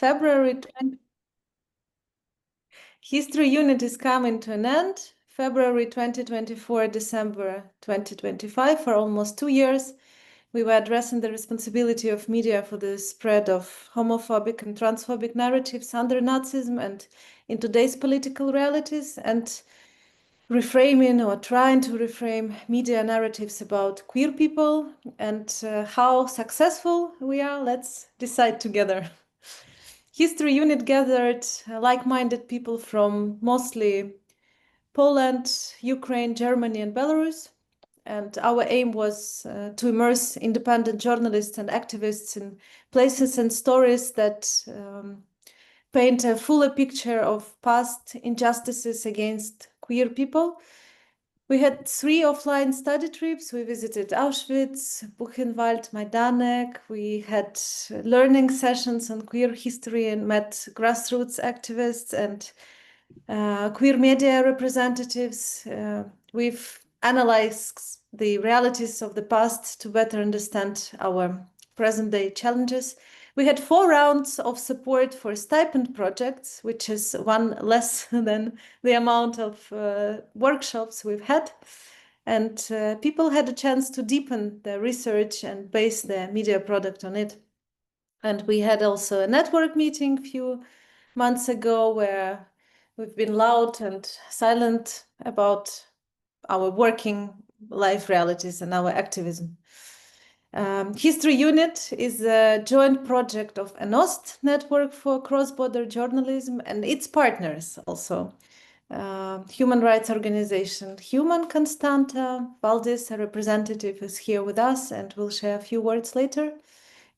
February 20. History unit is coming to an end. February 2024, December 2025, for almost 2 years. We were addressing the responsibility of media for the spread of homophobic and transphobic narratives under Nazism and in today's political realities, and reframing or trying to reframe media narratives about queer people. And how successful we are, let's decide together. History unit gathered like-minded people from mostly Poland, Ukraine, Germany, and Belarus. And our aim was to immerse independent journalists and activists in places and stories that paint a fuller picture of past injustices against queer people. We had 3 offline study trips. We visited Auschwitz, Buchenwald, Majdanek. We had learning sessions on queer history and met grassroots activists and queer media representatives. We've analyzed the realities of the past to better understand our present-day challenges. We had 4 rounds of support for stipend projects, which is 1 less than the amount of workshops we've had. And people had a chance to deepen their research and base their media product on it. And we had also a network meeting a few months ago where we've been loud and silent about our working life realities and our activism. History Unit is a joint project of n-ost Network for Cross-Border Journalism and its partners also. Human rights organization Human Constanta Valdis, a representative, is here with us and will share a few words later.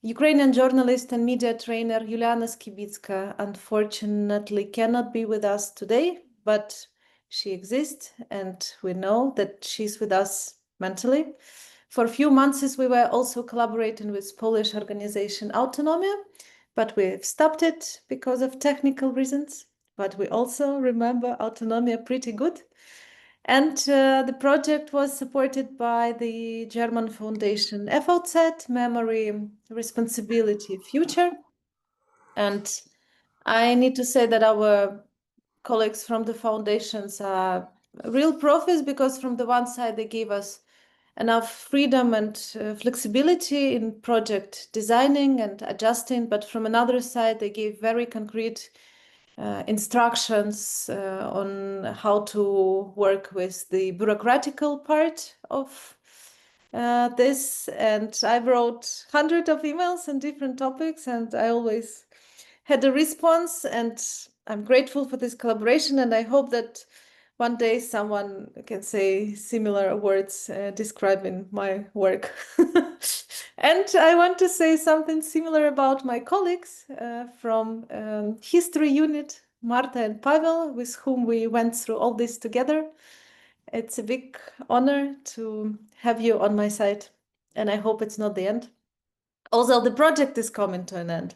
Ukrainian journalist and media trainer Juliana Skibitska unfortunately cannot be with us today, but she exists and we know that she's with us mentally. For a few months, we were also collaborating with Polish organization Autonomia, but we've stopped it because of technical reasons. But we also remember Autonomia pretty good. And the project was supported by the German foundation FOZ, Memory, Responsibility, Future. And I need to say that our colleagues from the foundations are real profis, because from the one side, they gave us enough freedom and flexibility in project designing and adjusting, but from another side, they gave very concrete instructions on how to work with the bureaucratical part of this. And I wrote hundreds of emails on different topics, and I always had a response, and I'm grateful for this collaboration, and I hope that one day someone can say similar words describing my work. And I want to say something similar about my colleagues from History Unit, Marta and Pavel, with whom we went through all this together. It's a big honor to have you on my side, and I hope it's not the end. Also, the project is coming to an end.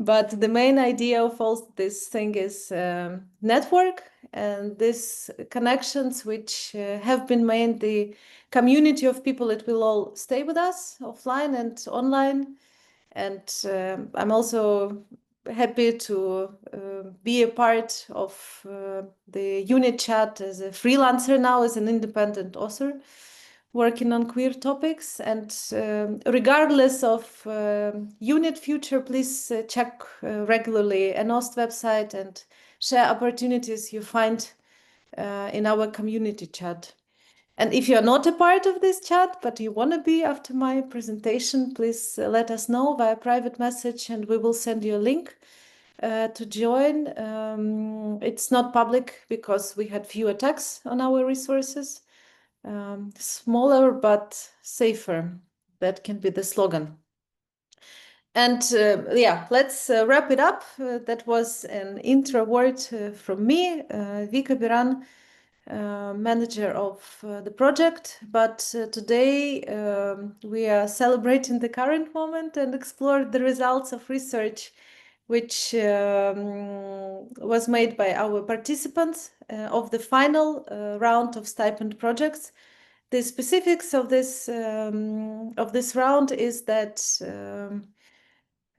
But the main idea of all this thing is network, and these connections which have been made, the community of people that will all stay with us offline and online. And I'm also happy to be a part of the unit chat as a freelancer now, as an independent author working on queer topics. And regardless of unit future, please check regularly n-ost website and share opportunities you find in our community chat. And if you're not a part of this chat, but you want to be after my presentation, please let us know via private message, and we will send you a link to join. It's not public because we had few attacks on our resources. Smaller but safer. That can be the slogan. And yeah, let's wrap it up. That was an intro word from me, Vika Biran, manager of the project. But today we are celebrating the current moment and explore the results of research which was made by our participants of the final round of stipend projects. The specifics of this round is that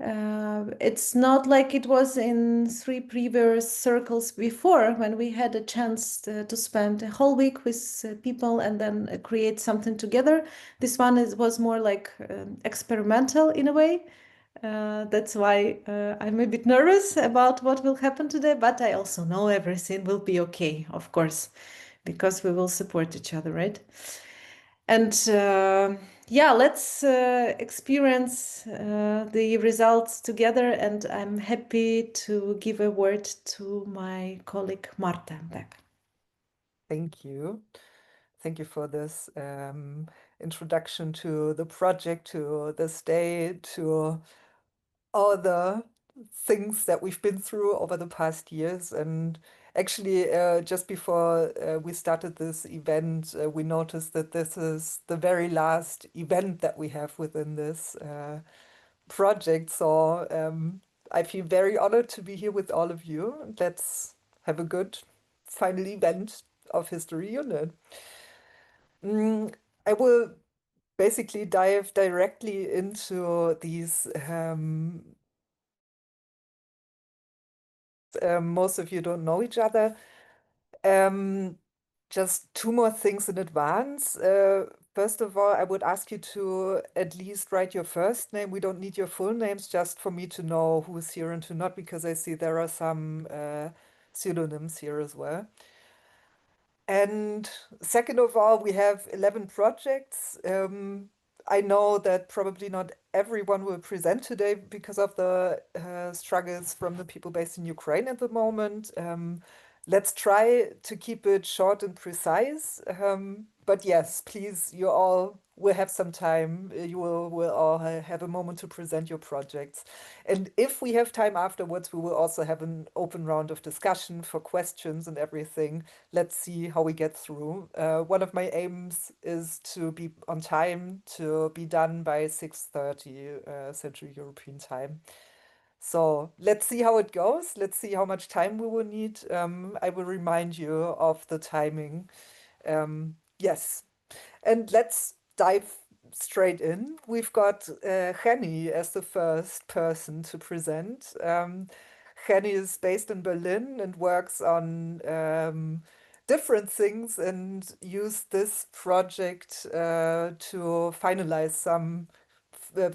It's not like it was in 3 previous circles before, when we had a chance to spend a whole week with people and then create something together. This one was more like experimental in a way. That's why I'm a bit nervous about what will happen today, but I also know everything will be okay, of course, because we will support each other, right? And yeah, let's experience the results together. And I'm happy to give a word to my colleague Marta back. Thank you. Thank you for this introduction to the project, to this day, to all the things that we've been through over the past years. And actually, just before we started this event, we noticed that this is the very last event that we have within this project. So I feel very honored to be here with all of you. Let's have a good final event of History Unit. I will basically dive directly into these. Most of you don't know each other. Just 2 more things in advance. First of all, I would ask you to at least write your first name. We don't need your full names, just for me to know who is here and who not, because I see there are some pseudonyms here as well. And second of all, we have 11 projects. I know that probably not everyone will present today because of the struggles from the people based in Ukraine at the moment. Let's try to keep it short and precise. But yes, please, you all will have some time. You will all have a moment to present your projects. And if we have time afterwards, we will also have an open round of discussion for questions and everything. Let's see how we get through. One of my aims is to be on time, to be done by 6:30 Central European time. So let's see how it goes. Let's see how much time we will need. I will remind you of the timing. Yes, and let's dive straight in. We've got Henny as the first person to present. Henny is based in Berlin and works on different things and used this project to finalize some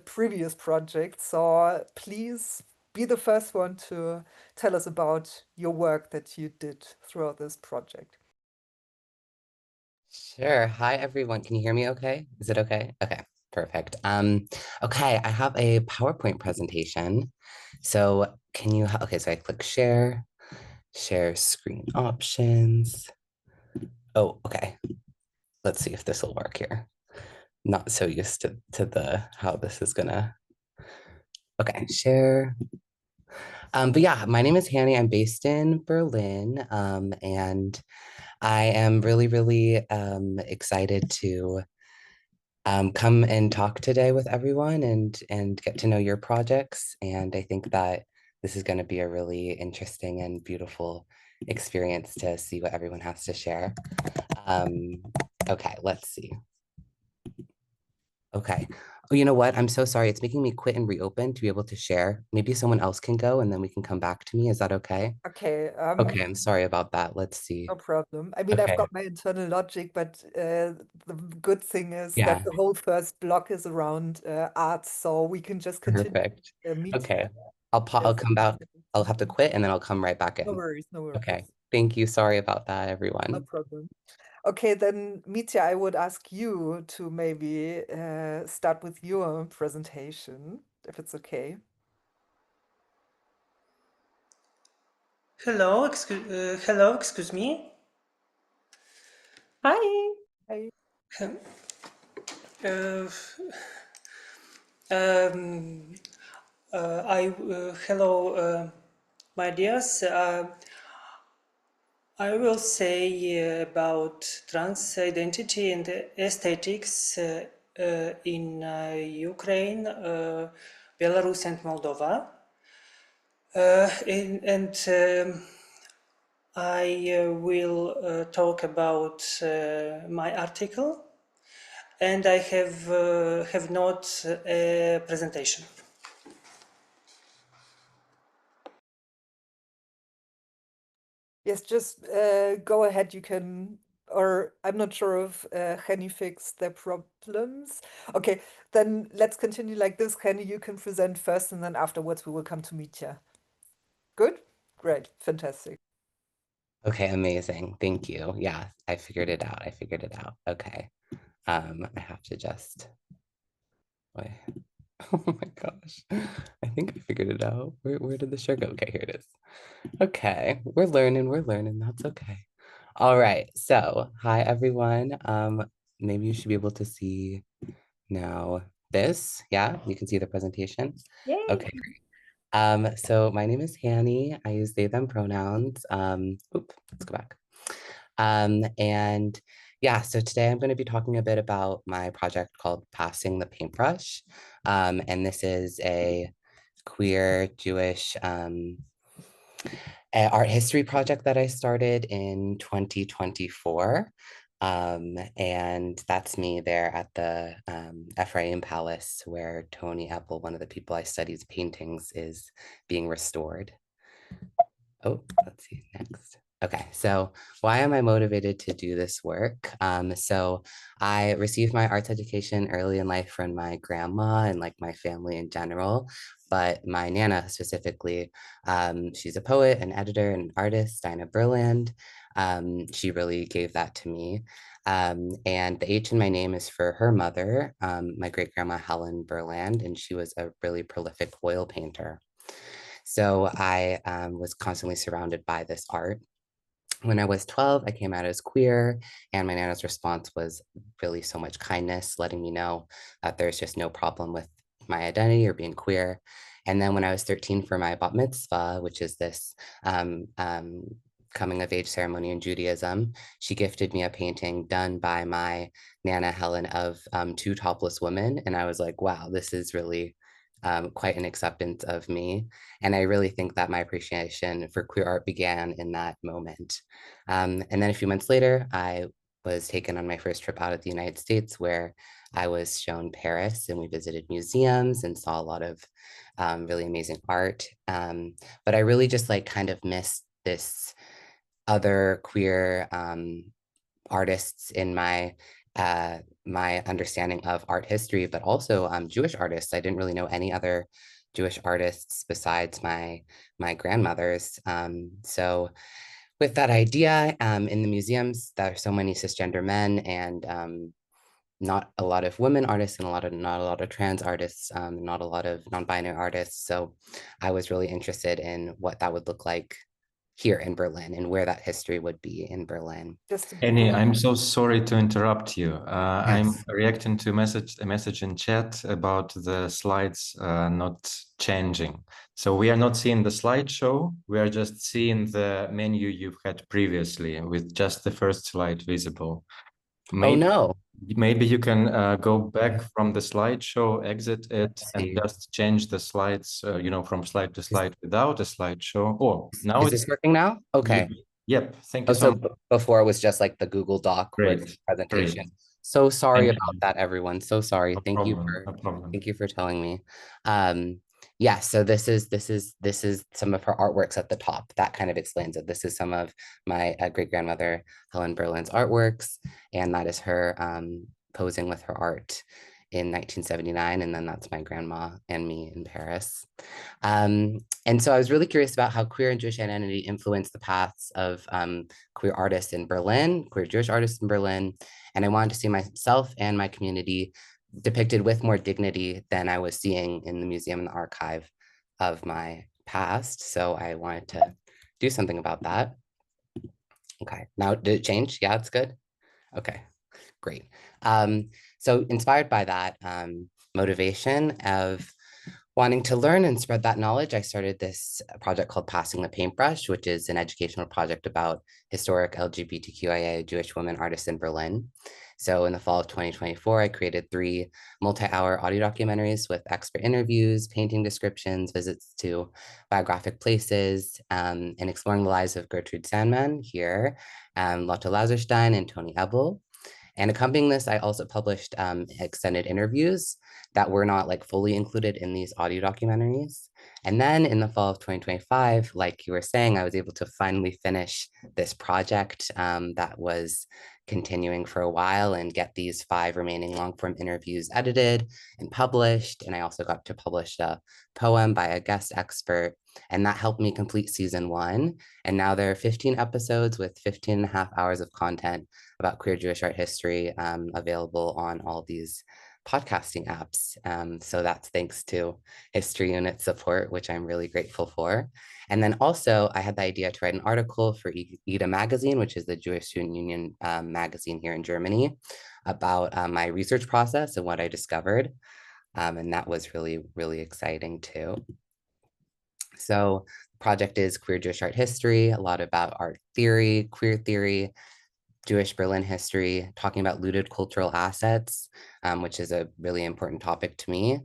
previous projects. So please be the first one to tell us about your work that you did throughout this project. Sure. Hi, everyone. Can you hear me okay? Is it okay? Okay, perfect. Okay, I have a PowerPoint presentation. So okay, so I click share, share screen options. Oh, okay. Let's see if this will work here. Not so used to the how this is gonna. Okay, share. But yeah, my name is Hanny. I'm based in Berlin, and I am really excited to come and talk today with everyone and get to know your projects. And I think that this is going to be a really interesting and beautiful experience to see what everyone has to share. Okay, let's see. Okay. Oh, you know what? I'm so sorry. It's making me quit and reopen to be able to share. Maybe someone else can go and then we can come back to me. Is that okay? Okay. Okay, I'm sorry about that. Let's see. No problem. I mean, I've Okay. got my internal logic, but the good thing is that Yeah, the whole first block is around arts, so we can just continue perfect. meeting. Okay. Yes. I'll come back. I'll have to quit and then I'll come right back No in. worries, no worries. Okay. Thank you. Sorry about that, No everyone. problem. Okay, then Mitya, I would ask you to maybe start with your presentation, if it's okay. Hello, excuse me. Hi. Hi. Uh, um, hello, my dears. I will say about trans identity and aesthetics in Ukraine, Belarus, and Moldova. I will talk about my article, and I have not a presentation. Yes, just go ahead. You can, or I'm not sure if Henny fixed their problems. Okay, then let's continue like this. Henny, you can present first, and then afterwards we will come to Mitya. Good? Great. Fantastic. Okay, amazing. Thank you. Yeah, I figured it out. I figured it out. Okay. I have to just wait. Oh my gosh. I think I figured it out. Where did the share go? Okay, here it is. Okay, we're learning. That's okay. All right. So, hi everyone. Maybe you should be able to see now this. Yeah, you can see the presentation. Yay. Okay. So my name is Hanny. I use they, them pronouns. Let's go back. And yeah, so today I'm going to be talking a bit about my project called Passing the Paintbrush. And this is a queer Jewish art history project that I started in 2024. And that's me there at the Ephraim Palace, where Tony Apple, one of the people I studied paintings, is being restored. Oh, let's see next. Okay, so why am I motivated to do this work? So I received my arts education early in life from my grandma and like my family in general, but my Nana specifically, she's a poet, an editor, and an artist, Dinah Berland. She really gave that to me. And the H in my name is for her mother, my great grandma Helen Berland, and she was a really prolific oil painter. So I was constantly surrounded by this art. When I was 12, I came out as queer, and my Nana's response was really so much kindness, letting me know that there's just no problem with my identity or being queer. And then when I was 13 for my bat mitzvah, which is this coming of age ceremony in Judaism, she gifted me a painting done by my Nana Helen of two topless women. And I was like, wow, this is really quite an acceptance of me. And I really think that my appreciation for queer art began in that moment. And then a few months later, I was taken on my first trip out of the United States, where I was shown Paris, and we visited museums and saw a lot of really amazing art. But I really just like kind of missed this other queer artists in my my understanding of art history, but also Jewish artists. I didn't really know any other Jewish artists besides my grandmother's. So with that idea, in the museums, there are so many cisgender men and not a lot of women artists and not a lot of trans artists, not a lot of non-binary artists. So I was really interested in what that would look like here in Berlin and where that history would be in Berlin. Annie, I'm so sorry to interrupt you. I'm Yes. reacting to a message in chat about the slides not changing. So we are not seeing the slideshow. We are just seeing the menu you've had previously with just the first slide visible. Oh no. Maybe you can go back from the slideshow, exit it, and just change the slides, from slide to slide without a slideshow. Oh, now is this working now? Okay. Yep. Thank you so So much. before it was just like the Google Doc with Great. presentation. Great. So sorry Thank about that, everyone. So sorry. No Thank problem. you for telling me. Yeah, so this is some of her artworks at the top. That kind of explains it. This is some of my great grandmother Helen Berlin's artworks, and that is her posing with her art in 1979, and then that's my grandma and me in Paris. And so I was really curious about how queer and Jewish identity influenced the paths of queer artists in Berlin, queer Jewish artists in Berlin, and I wanted to see myself and my community depicted with more dignity than I was seeing in the museum and the archive of my past. So I wanted to do something about that. Okay, now did it change? Yeah, it's good. Okay, great. So inspired by that motivation of wanting to learn and spread that knowledge, I started this project called Passing the Paintbrush, which is an educational project about historic LGBTQIA Jewish women artists in Berlin. So in the fall of 2024, I created 3 multi-hour audio documentaries with expert interviews, painting descriptions, visits to biographic places, and exploring the lives of Gertrude Sandman here, Lotte Laserstein, and Tony Ebel. And accompanying this, I also published extended interviews that were not like fully included in these audio documentaries. And then in the fall of 2025, like you were saying, I was able to finally finish this project that was continuing for a while and get these 5 remaining long form interviews edited and published. And I also got to publish a poem by a guest expert, and that helped me complete season 1. And now there are 15 episodes with 15 and a half hours of content about queer Jewish art history available on all these podcasting apps. So that's thanks to History Unit support, which I'm really grateful for. And then also I had the idea to write an article for EDA magazine, which is the Jewish Student Union magazine here in Germany, about my research process and what I discovered. And that was really, really exciting too. So the project is Queer Jewish Art History, a lot about art theory, queer theory, Jewish Berlin history, talking about looted cultural assets, which is a really important topic to me.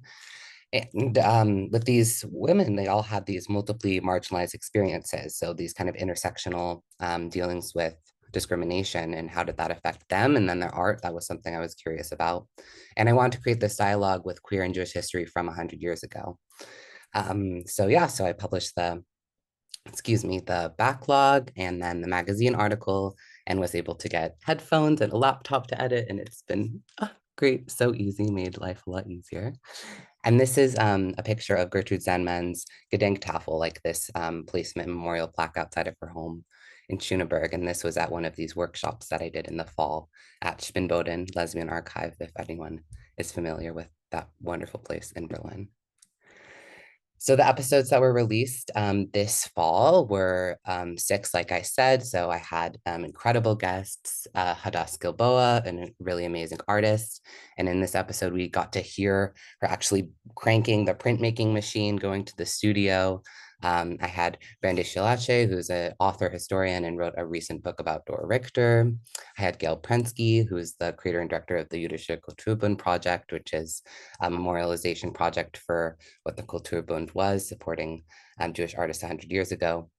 And with these women, they all had these multiply marginalized experiences. So these kind of intersectional dealings with discrimination, and how did that affect them? And then their art, that was something I was curious about. And I wanted to create this dialogue with queer and Jewish history from 100 years ago. So I published the backlog and then the magazine article, and was able to get headphones and a laptop to edit. And it's been great, so easy, made life a lot easier. And this is a picture of Gertrude Zandman's Gedenktafel, like this placement memorial plaque outside of her home in Schöneberg. And this was at one of these workshops that I did in the fall at Spinnboden Lesbian Archive, if anyone is familiar with that wonderful place in Berlin. So the episodes that were released this fall were 6, like I said. So I had incredible guests, Hadass Gilboa, a really amazing artist. And in this episode, we got to hear her actually cranking the printmaking machine, going to the studio. I had Brandy Shilache, who's an author, historian, and wrote a recent book about Dora Richter. I had Gail Prensky, who is the creator and director of the Jüdische Kulturbund Project, which is a memorialization project for what the Kulturbund was, supporting Jewish artists 100 years ago.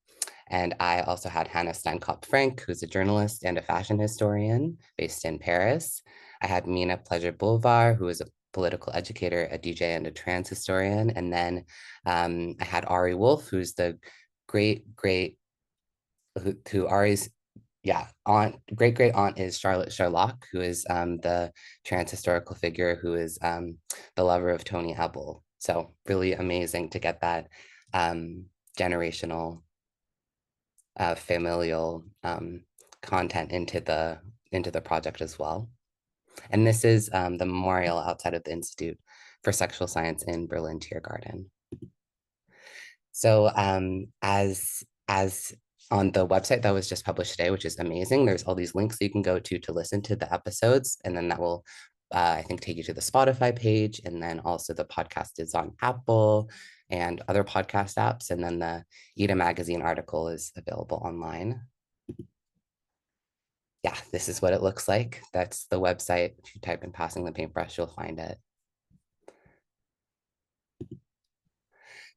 And I also had Hannah Steinkopf-Frank, who's a journalist and a fashion historian based in Paris. I had Mina Pleasure-Boulevard, who is a political educator, a DJ, and a trans historian. And then I had Ari Wolf, who's the who Ari's great aunt is Charlotte Charlock, who is the trans historical figure who is the lover of Tony Ebel. So really amazing to get that generational familial content into the project as well. And this is the memorial outside of the Institute for Sexual Science in Berlin Tiergarten. So as on the website that was just published today, which is amazing, there's all these links that you can go to listen to the episodes, and then that will I think take you to the Spotify page, and then also the podcast is on Apple and other podcast apps, and then the EDA magazine article is available online. Yeah, this is what it looks like. That's the website. If you type in Passing the Paintbrush, you'll find it.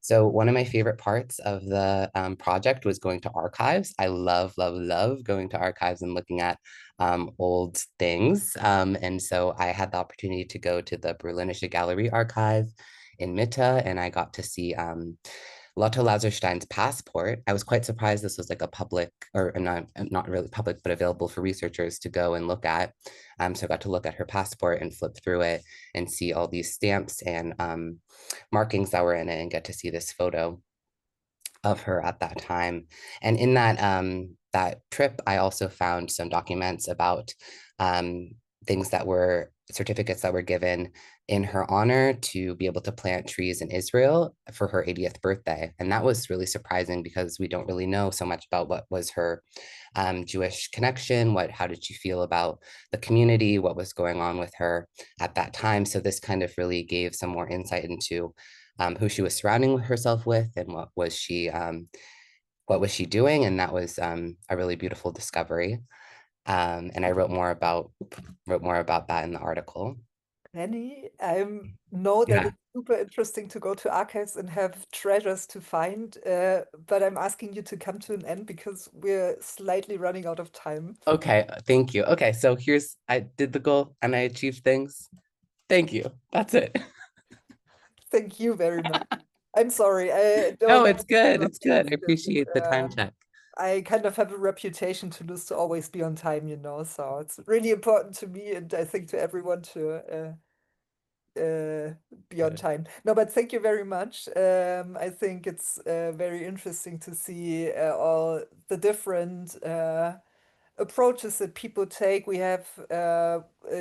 So one of my favorite parts of the project was going to archives. I love going to archives and looking at old things. And so I had the opportunity to go to the Berlinische Galerie archive in Mitte, and I got to see Lotte Laserstein's passport. I was quite surprised this was like a public, or not really public, but available for researchers to go and look at. So I got to look at her passport and flip through it and see all these stamps and markings that were in it, and get to see this photo of her at that time. And in that trip, I also found some documents about things that were certificates that were given in her honor to be able to plant trees in Israel for her 80th birthday. And that was really surprising because we don't really know so much about what was her Jewish connection, how did she feel about the community, what was going on with her at that time. So this kind of really gave some more insight into who she was surrounding herself with, and what was she doing. And that was a really beautiful discovery. And I wrote more about that in the article. Penny, I know that Yeah. it's super interesting to go to archives and have treasures to find, but I'm asking you to come to an end because we're slightly running out of time. Okay, thank you. Okay, so I did the goal and I achieved things. Thank you. That's it. Thank you very much. I'm sorry. I No, don't it's good. interrupt It's you. good. I It's just, appreciate the time check. I kind of have a reputation to lose to always be on time, you know, so it's really important to me and I think to everyone to be on Good. time. No, but thank you very much. I think it's very interesting to see all the different approaches that people take. We have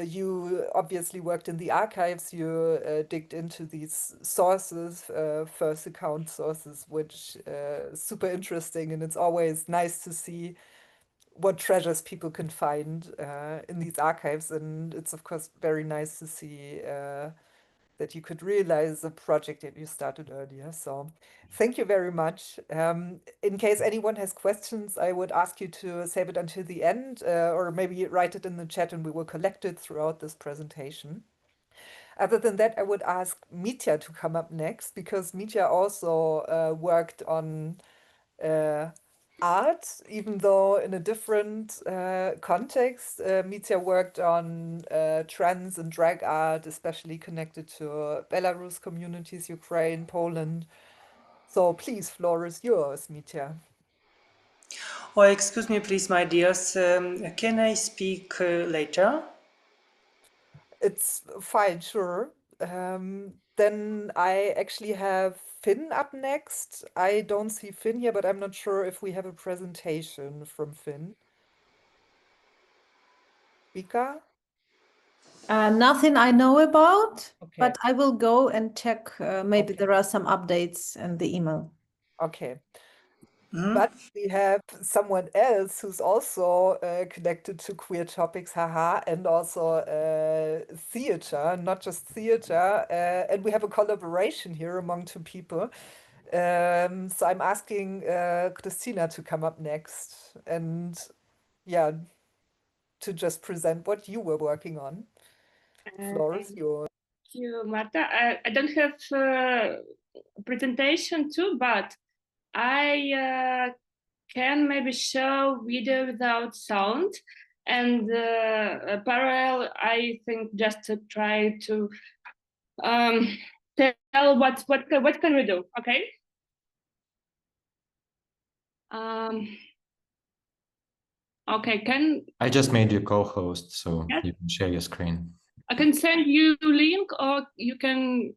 you obviously worked in the archives. You digged into these sources, first account sources, which super interesting, and it's always nice to see what treasures people can find in these archives. And it's of course very nice to see that you could realize a project that you started earlier. So thank you very much. In case anyone has questions, I would ask you to save it until the end or maybe write it in the chat and we will collect it throughout this presentation. Other than that, I would ask Mitya to come up next because Mitya also worked on art, even though in a different context. Mitya worked on trans and drag art, especially connected to Belarus communities, Ukraine, Poland. So please, floor is yours, Mitya. Oh, excuse me, please, my dears. Can I speak later? It's fine, sure. Then I actually have Finn up next. I don't see Finn here, but I'm not sure if we have a presentation from Finn. Vika? Nothing I know about, Okay. but I will go and check. Maybe Okay. there are some updates in the email. Okay. Mhm. But we have someone else who's also connected to queer topics, haha, and also theater, not just theater. And we have a collaboration here among two people. So I'm asking Christina to come up next and, yeah, to just present what you were working on. Floor is yours. Thank you, Marta. I don't have a presentation too, but I can maybe show video without sound. And parallel, I think just to try to tell what can we do, okay? Okay, I just made you co-host, so yes? you can share your screen. I can send you link, or you can.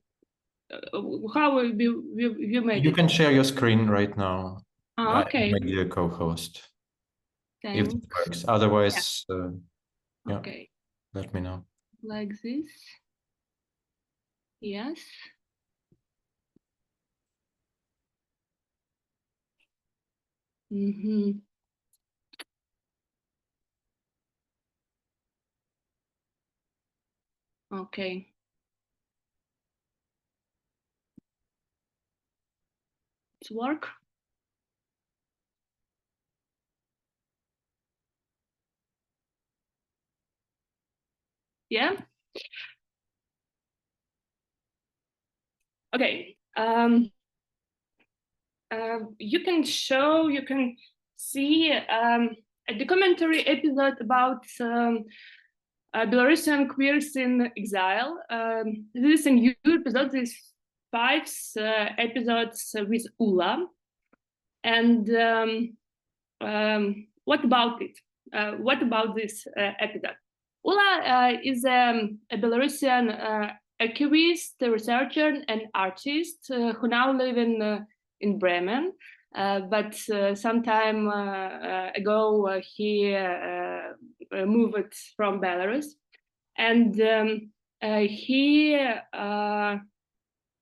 How will you made You it? can share your screen right now. Oh, okay. I made you a co-host. If it Thanks. works. Otherwise, yeah, Okay, let me know. like this. Yes. Mm-hmm. Okay. It's work. Yeah. Okay. You can see a documentary episode about Belarusian queers in exile. This is a new episode. This 5 episodes with Ula. And what about it? What about this episode? Ula is a Belarusian activist, researcher, and artist who now live in Bremen. But some time ago, he moved from Belarus, and he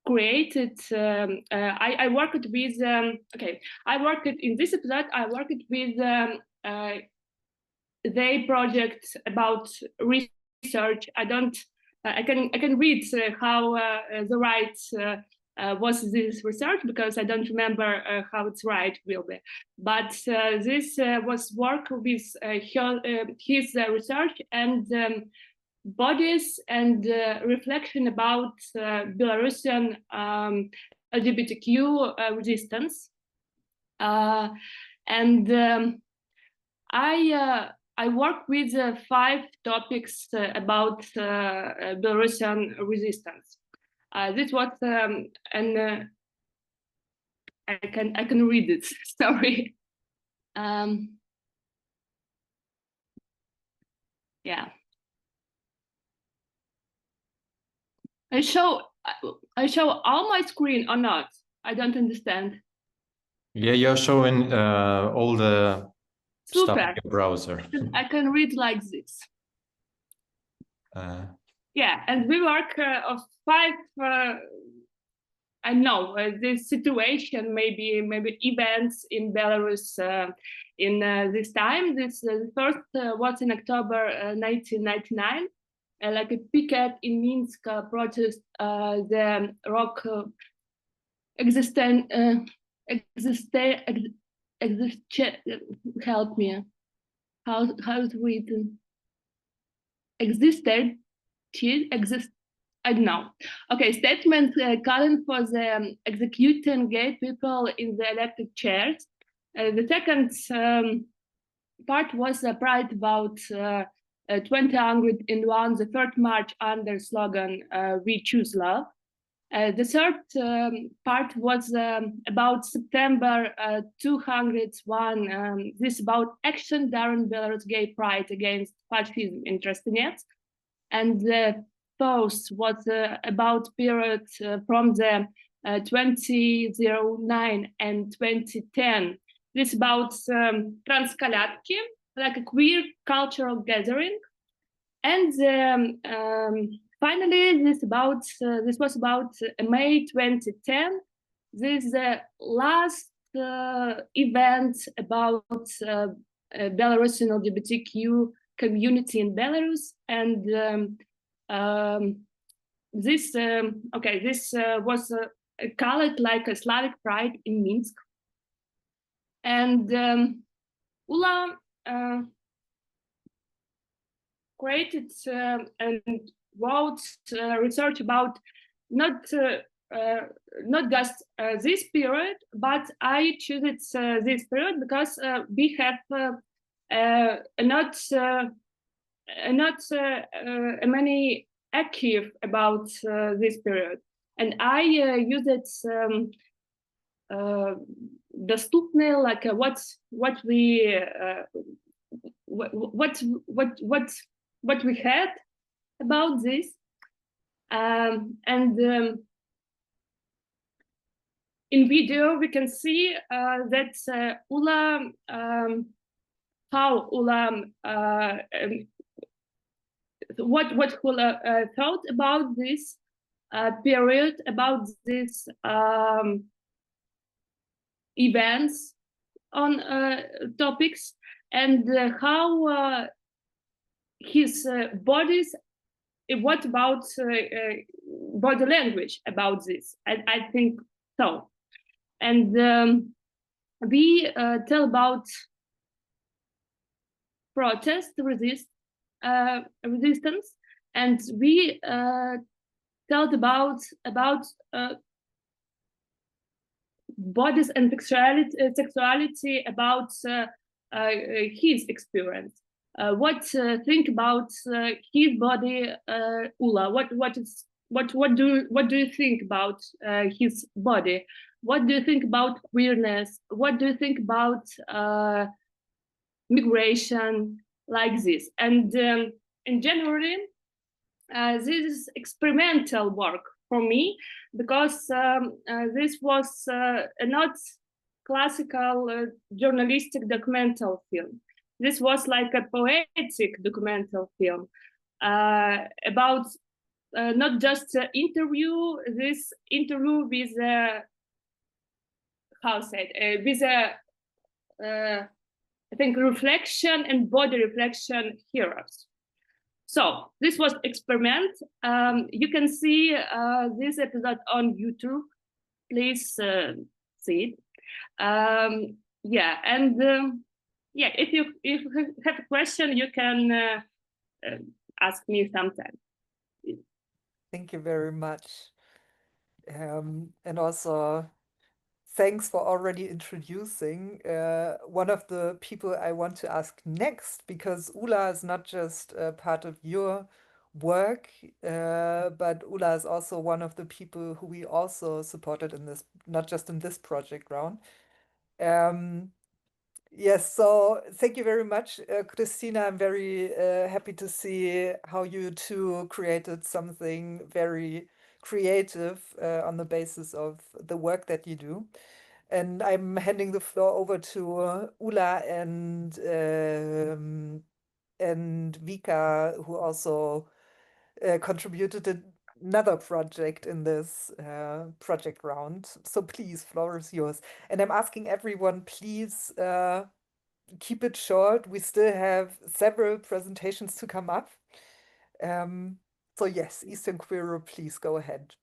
created. I worked with. I worked in this episode. I worked with their project about research. I don't. I can read how the right was this research because I don't remember how it's right will be. But this was work with his research and bodies and reflection about Belarusian LGBTQ resistance. And I work with 5 topics about Belarusian resistance. This was an I can read it. Sorry. Yeah. I show all my screen or not? I don't understand. Yeah, you're showing all the stuff in Super. your browser. I can read like this. Yeah, and we work of 5. I know this situation, maybe events in Belarus in this time. This first was in October 1999, like a picket in Minsk protest the rock help me. How is written? I don't know. Okay, statement calling for the executing gay people in the elected chairs. The second part was a pride about 2001, the third march under slogan "We Choose Love." The third part was about September 201. This about action during Belarus gay pride against fascism in Trostyanets, and the post was about period from the 2009 and 2010. This about transkolatki, like a queer cultural gathering, and finally this was about May 2010. This is the last event about Belarusian LGBTQ community in Belarus, and this was called like a Slavic pride in Minsk, and Ula created and wrote research about not just this period, but I choose this period because we have not many archive about this period, and I use it доступные, like what we had about this, and in video we can see that Ula how Ula what Ula thought about this period, about these events on topics, and how his bodies. What about body language about this? I think so, and we tell about protest, resistance, and we told about bodies and sexuality about his experience. What think about his body, Ula? What do you think about his body? What do you think about queerness? What do you think about migration, like this? And in January, this is experimental work for me, because this was not classical journalistic documental film. This was like a poetic documental film about not just interview. This interview with with I think reflection and body reflection heroes. So this was experiment. You can see this episode on YouTube. Please see it. Yeah, and yeah, if you have a question, you can ask me sometime. Thank you very much. And also, thanks for already introducing one of the people I want to ask next, because Ula is not just part of your work, but Ula is also one of the people who we also supported in this, not just in this project round. Yes, so thank you very much, Christina. I'm very happy to see how you two created something very creative on the basis of the work that you do. And I'm handing the floor over to Ula and Vika, who also contributed another project in this project round. So please, floor is yours. And I'm asking everyone, please keep it short. We still have several presentations to come up. So yes, Eastern Queer, please go ahead.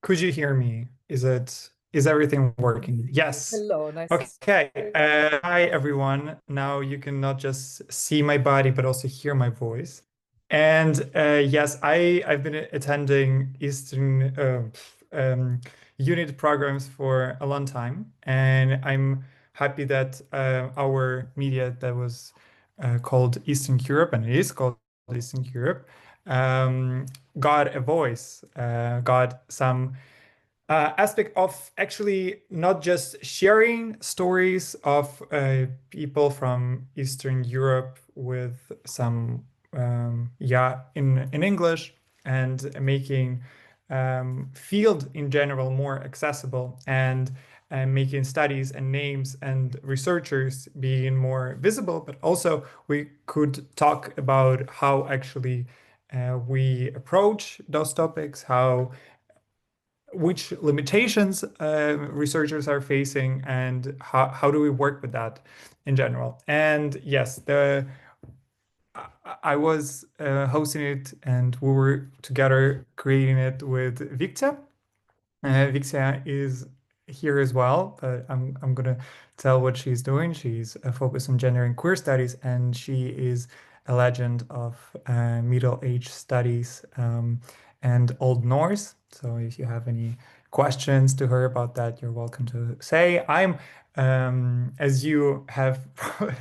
Could you hear me? Is everything working? Yes. Hello, nice. Okay. Hi, everyone. Now you can not just see my body, but also hear my voice. And yes, I've been attending Eastern unit programs for a long time, and I'm happy that our media that was called Eastern Europe, and it is called Eastern Europe, got a voice, got some aspect of actually not just sharing stories of people from Eastern Europe with some in English, and making field in general more accessible, and making studies and names and researchers being more visible. But also we could talk about how actually we approach those topics, which limitations researchers are facing, and how do we work with that in general. And yes, I was hosting it, and we were together creating it with Victor. Victor is here as well, but I'm gonna tell what she's doing. She's focused on gender and queer studies, and she is a legend of Middle Age studies and Old Norse. So if you have any questions to her about that, you're welcome to say. I'm, as you have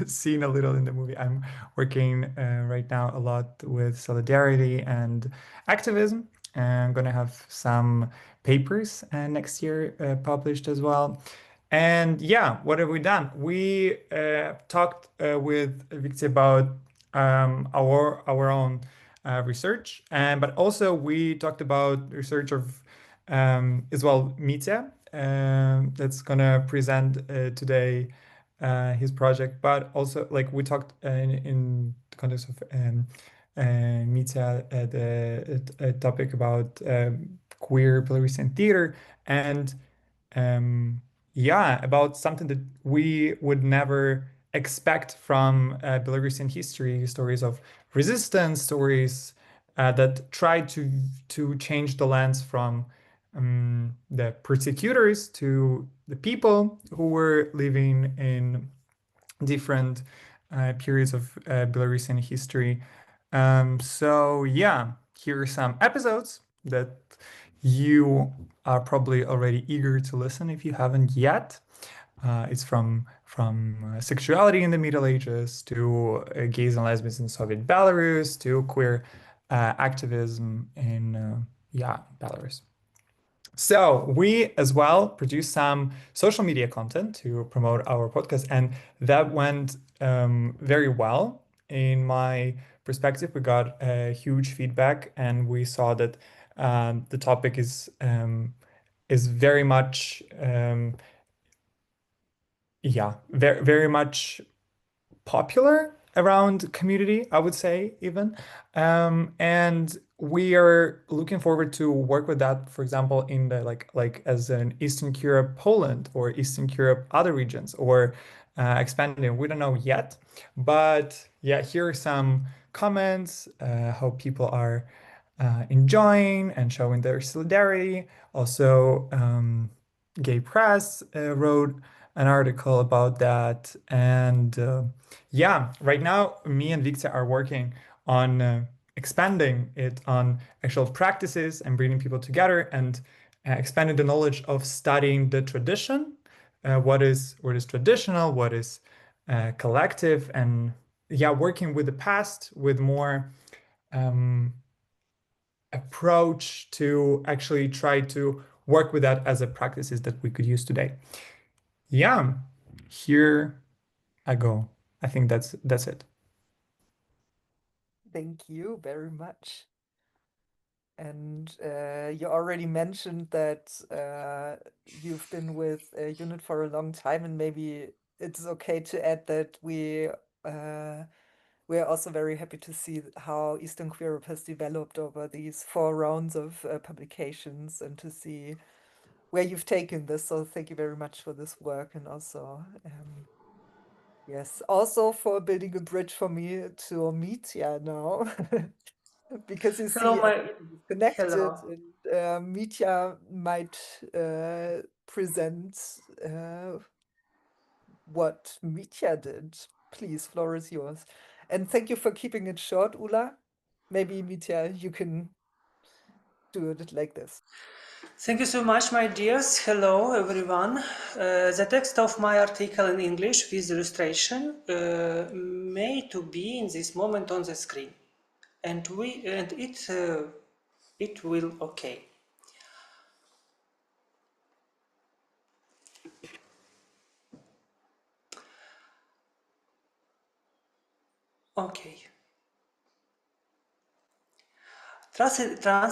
seen a little in the movie, I'm working right now a lot with solidarity and activism. And I'm gonna have some papers next year published as well. And yeah, what have we done? We talked with Victor about our own research, but also we talked about research of as well Mitya, that's gonna present today his project. But also, like, we talked in the context of Mitya, the topic about queer Belarusian theater, and yeah, about something that we would never expect from Belarusian history, stories of resistance, stories that try to change the lens from the persecutors to the people who were living in different periods of Belarusian history. So yeah, here are some episodes that you are probably already eager to listen if you haven't yet. It's from sexuality in the Middle Ages to gays and lesbians in Soviet Belarus to queer activism in Belarus. So we as well produce some social media content to promote our podcast, and that went very well. In my perspective, we got a huge feedback, and we saw that the topic is very much very much popular around community, I would say, even. And we are looking forward to work with that, for example, in the like as an Eastern Europe Poland or Eastern Europe other regions, or expanding. We don't know yet, but yeah, here are some comments, how people are enjoying and showing their solidarity. Also, Gay Press wrote an article about that. And yeah, right now, me and Victor are working on expanding it on actual practices and bringing people together, and expanding the knowledge of studying the tradition. What is traditional, what is collective, and yeah, working with the past with more approach to actually try to work with that as a practices that we could use today. Yeah, here I go. I think that's it. Thank you very much. And you already mentioned that you've been with UNIT for a long time, and maybe it's okay to add that we're also very happy to see how Eastern Queer Europe has developed over these 4 rounds of publications, and to see where you've taken this. So thank you very much for this work, and also yes, also for building a bridge for me to meet now. Because you Hello, see, everything is connected, hello. and Mitya might present what Mitya did. Please, floor is yours. And thank you for keeping it short, Ula. Maybe, Mitya, you can do it like this. Thank you so much, my dears. Hello, everyone. The text of my article in English with illustration may to be in this moment on the screen, and it will okay. Okay. Trans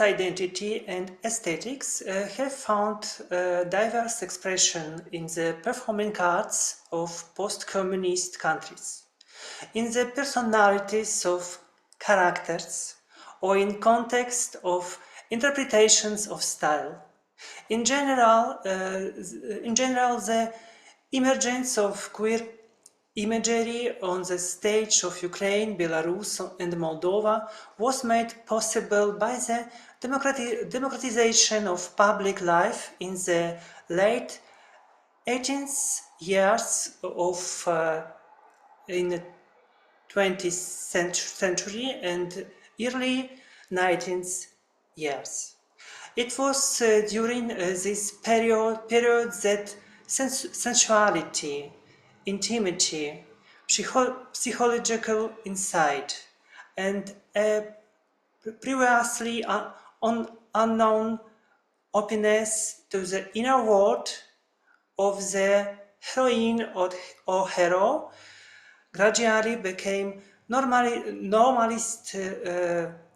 identity and aesthetics have found diverse expression in the performing arts of post-communist countries, in the personalities of characters, or in context of interpretations of style. In general, the emergence of queer imagery on the stage of Ukraine, Belarus, and Moldova was made possible by the democratization of public life in the late 18th years of in the 20th century and early 19th years. It was during this period that sensuality, intimacy, psychological insight, and a previously unknown openness to the inner world of the heroine or hero gradually became normalist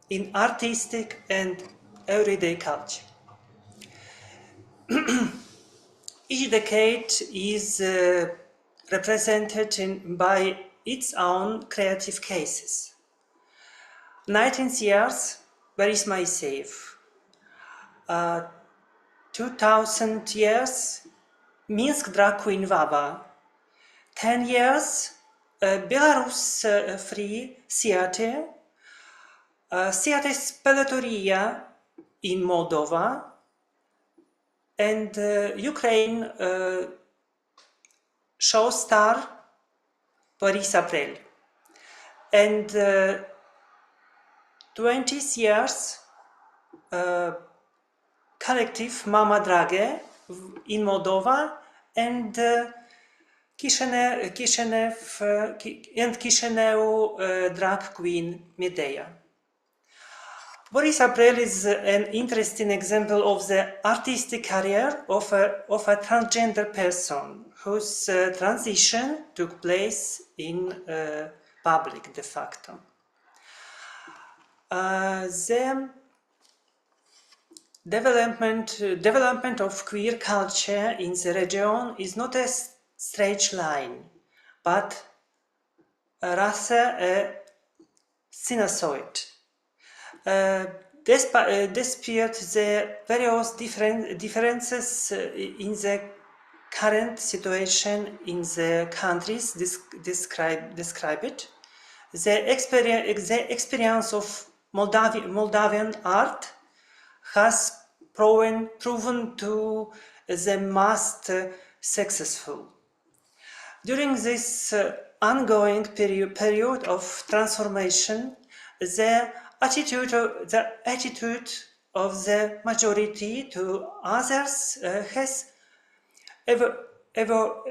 in artistic and everyday culture. Each decade is represented by its own creative cases. 19th years, where is my safe? 2000 years, Minsk drag queen Vava. 10 years, Belarus free theater, theater Speletoria in Moldova, and Ukraine show star Boris April. And 20 years collective Mama Drage in Moldova, and Chisinau drag queen Medea. Boris April is an interesting example of the artistic career of a transgender person whose transition took place in public de facto. The development of queer culture in the region is not a straight line, but rather a sinusoid. Despite the various differences in the current situation in the countries described, the experience of Moldavian art has proven to the most successful. During this ongoing period of transformation, the attitude of the majority to others has evolved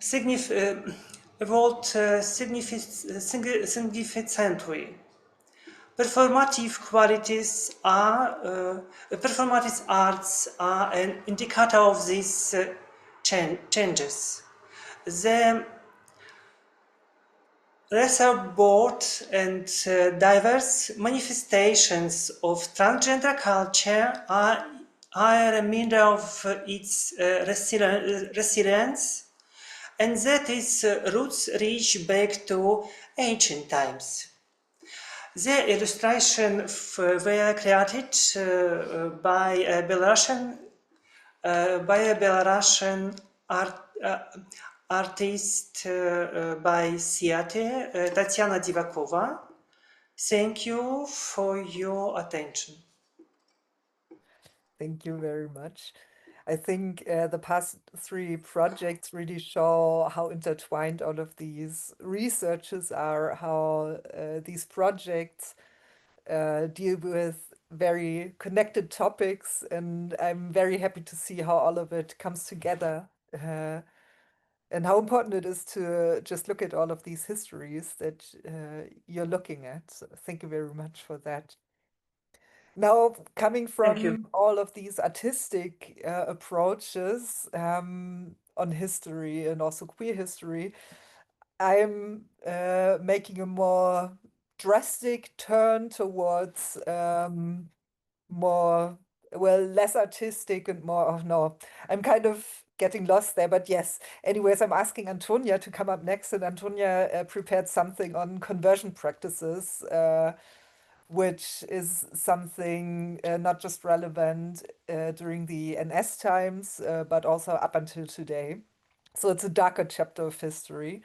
significantly. Performative arts are an indicator of these changes. The board and diverse manifestations of transgender culture are a reminder of its resilience, and that its roots reach back to ancient times. The illustrations were created by a Belarusian artist by Seattle, Tatiana Divakova. Thank you for your attention. Thank you very much. I think the past 3 projects really show how intertwined all of these researches are, how these projects deal with very connected topics, and I'm very happy to see how all of it comes together and how important it is to just look at all of these histories that you're looking at. So thank you very much for that. Now, coming from all of these artistic approaches on history and also queer history, I'm making a more drastic turn towards more, well, less artistic and more, oh no, I'm kind of getting lost there, but yes. Anyways, I'm asking Antonia to come up next, and Antonia prepared something on conversion practices, which is something not just relevant during the NS times, but also up until today. So it's a darker chapter of history.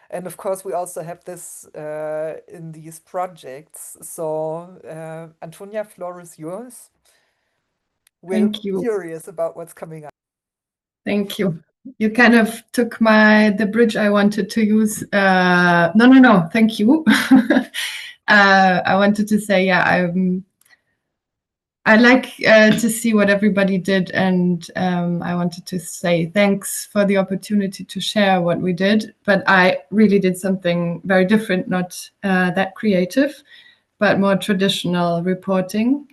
And of course, we also have this in these projects. So Antonia, floor is yours. We're Thank you. curious about what's coming up. Thank you. You kind of took the bridge I wanted to use. No, thank you. I wanted to say, yeah, I like to see what everybody did, and I wanted to say thanks for the opportunity to share what we did. But I really did something very different, not that creative, but more traditional reporting.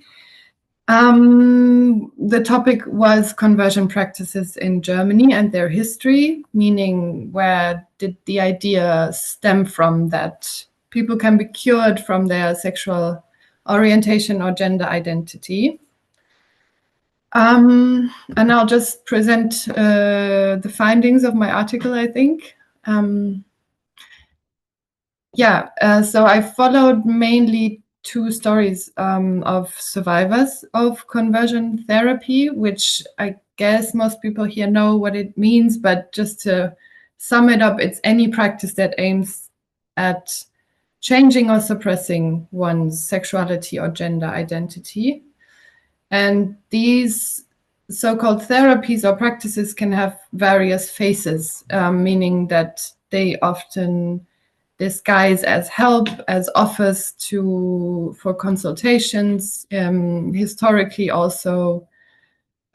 The topic was conversion practices in Germany and their history, meaning where did the idea stem from that people can be cured from their sexual orientation or gender identity. And I'll just present the findings of my article, I think. So I followed mainly 2 stories of survivors of conversion therapy, which I guess most people here know what it means, but just to sum it up, it's any practice that aims at changing or suppressing one's sexuality or gender identity. And these so-called therapies or practices can have various faces, meaning that they often disguise as help, as offers for consultations, historically also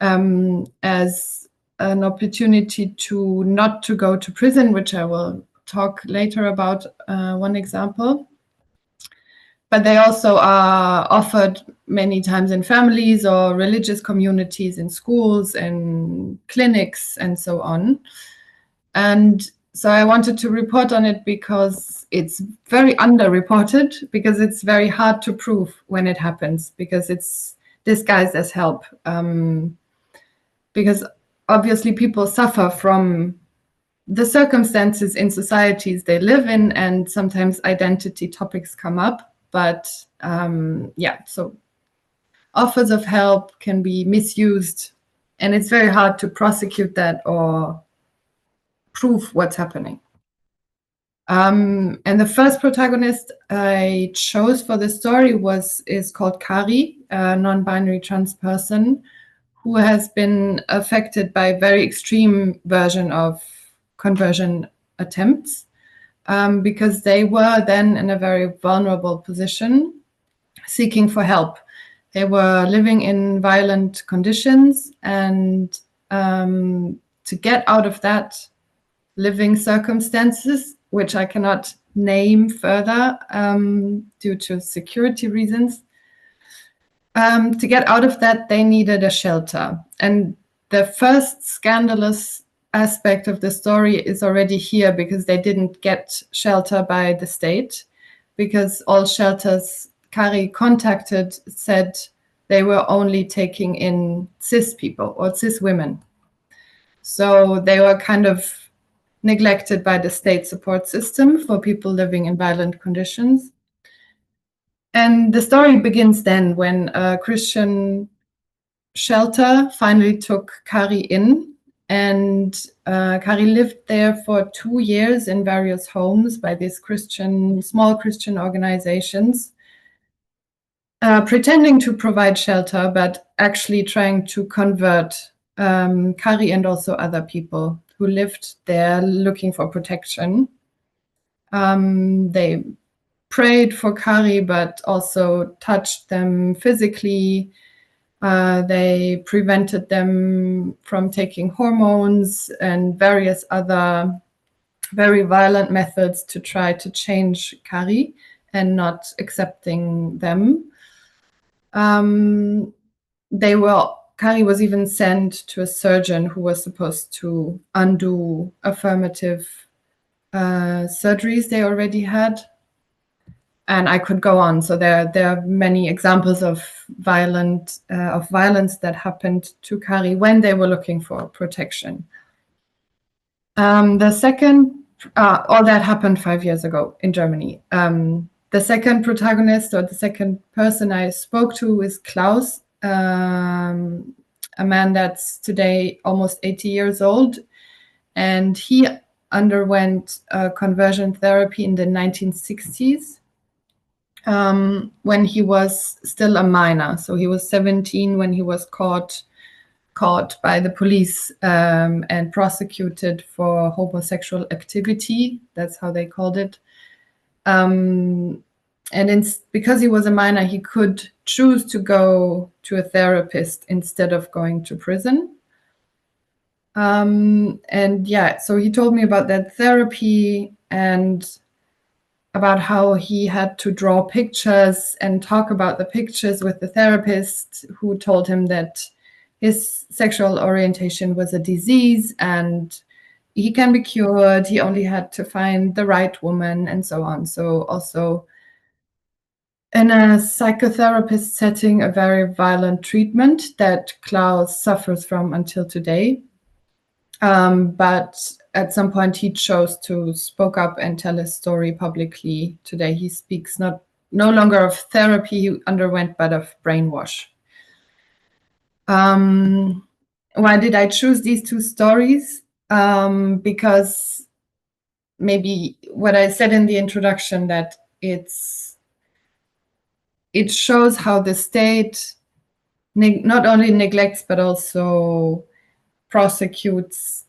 as an opportunity to not to go to prison, which I will talk later about one example. But they also are offered many times in families or religious communities, in schools and clinics and so on. And so I wanted to report on it because it's very underreported, because it's very hard to prove when it happens, because it's disguised as help. Because obviously people suffer from the circumstances in societies they live in, and sometimes identity topics come up. But so offers of help can be misused, and it's very hard to prosecute that or prove what's happening. And the first protagonist I chose for the story is called Kari, a non-binary trans person who has been affected by a very extreme version of conversion attempts, because they were then in a very vulnerable position, seeking for help. They were living in violent conditions, and to get out of that living circumstances, which I cannot name further due to security reasons, to get out of that, they needed a shelter. And the first scandalous aspect of the story is already here, because they didn't get shelter by the state, because all shelters Kari contacted said they were only taking in cis people or cis women. So they were kind of neglected by the state support system for people living in violent conditions. And the story begins then when a Christian shelter finally took Kari in, and Kari lived there for 2 years in various homes by these small Christian organizations, pretending to provide shelter, but actually trying to convert Kari and also other people who lived there looking for protection. They prayed for Kari, but also touched them physically. They prevented them from taking hormones and various other very violent methods to try to change Kari and not accepting them. Kari was even sent to a surgeon who was supposed to undo affirmative surgeries they already had. And I could go on. So there are many examples of violence that happened to Kari when they were looking for protection. All that happened 5 years ago in Germany. The second protagonist, or the second person I spoke to, is Klaus, a man that's today almost 80 years old. And he underwent conversion therapy in the 1960s. When he was still a minor. So he was 17 when he was caught by the police and prosecuted for homosexual activity. That's how they called it. Because he was a minor, he could choose to go to a therapist instead of going to prison. So he told me about that therapy and about how he had to draw pictures and talk about the pictures with the therapist, who told him that his sexual orientation was a disease and he can be cured. He only had to find the right woman and so on. So also in a psychotherapist setting, a very violent treatment that Klaus suffers from until today. But at some point he chose to spoke up and tell his story publicly. Today he speaks no longer of therapy he underwent, but of brainwash. Why did I choose these two stories? Because maybe what I said in the introduction, that it shows how the state not only neglects but also prosecutes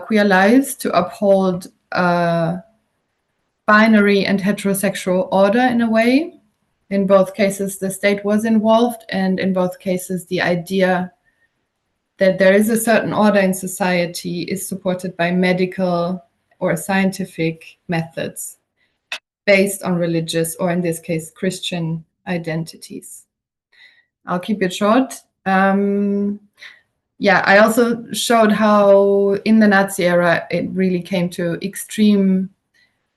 queer lives to uphold binary and heterosexual order in a way. In both cases, the state was involved, and in both cases, the idea that there is a certain order in society is supported by medical or scientific methods based on religious, or in this case, Christian identities. I'll keep it short. I also showed how in the Nazi era, it really came to extreme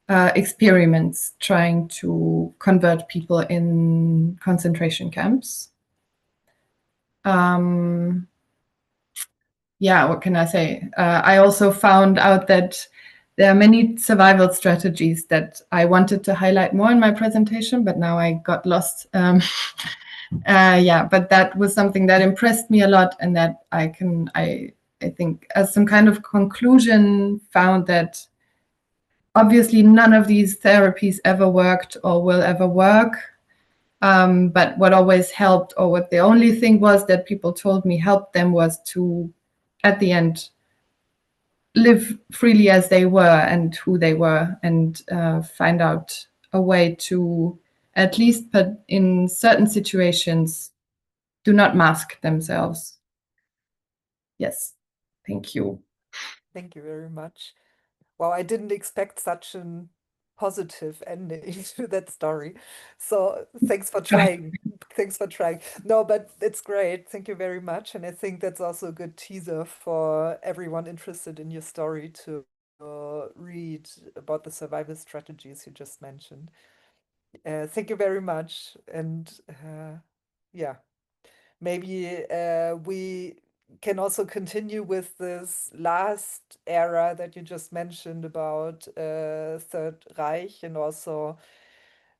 experiments trying to convert people in concentration camps. What can I say? I also found out that there are many survival strategies that I wanted to highlight more in my presentation, but now I got lost. But that was something that impressed me a lot, and that I think as some kind of conclusion found that obviously none of these therapies ever worked or will ever work. But what always helped, or what the only thing was that people told me helped them, was to, at the end, live freely as they were and who they were, and find out a way to, at least but in certain situations, do not mask themselves. Yes, thank you. Thank you very much. Wow, I didn't expect such an positive ending to that story. So thanks for trying. Thanks for trying. No, but it's great. Thank you very much. And I think that's also a good teaser for everyone interested in your story to read about the survival strategies you just mentioned. Thank you very much. And yeah, maybe we can also continue with this last era that you just mentioned about Third Reich, and also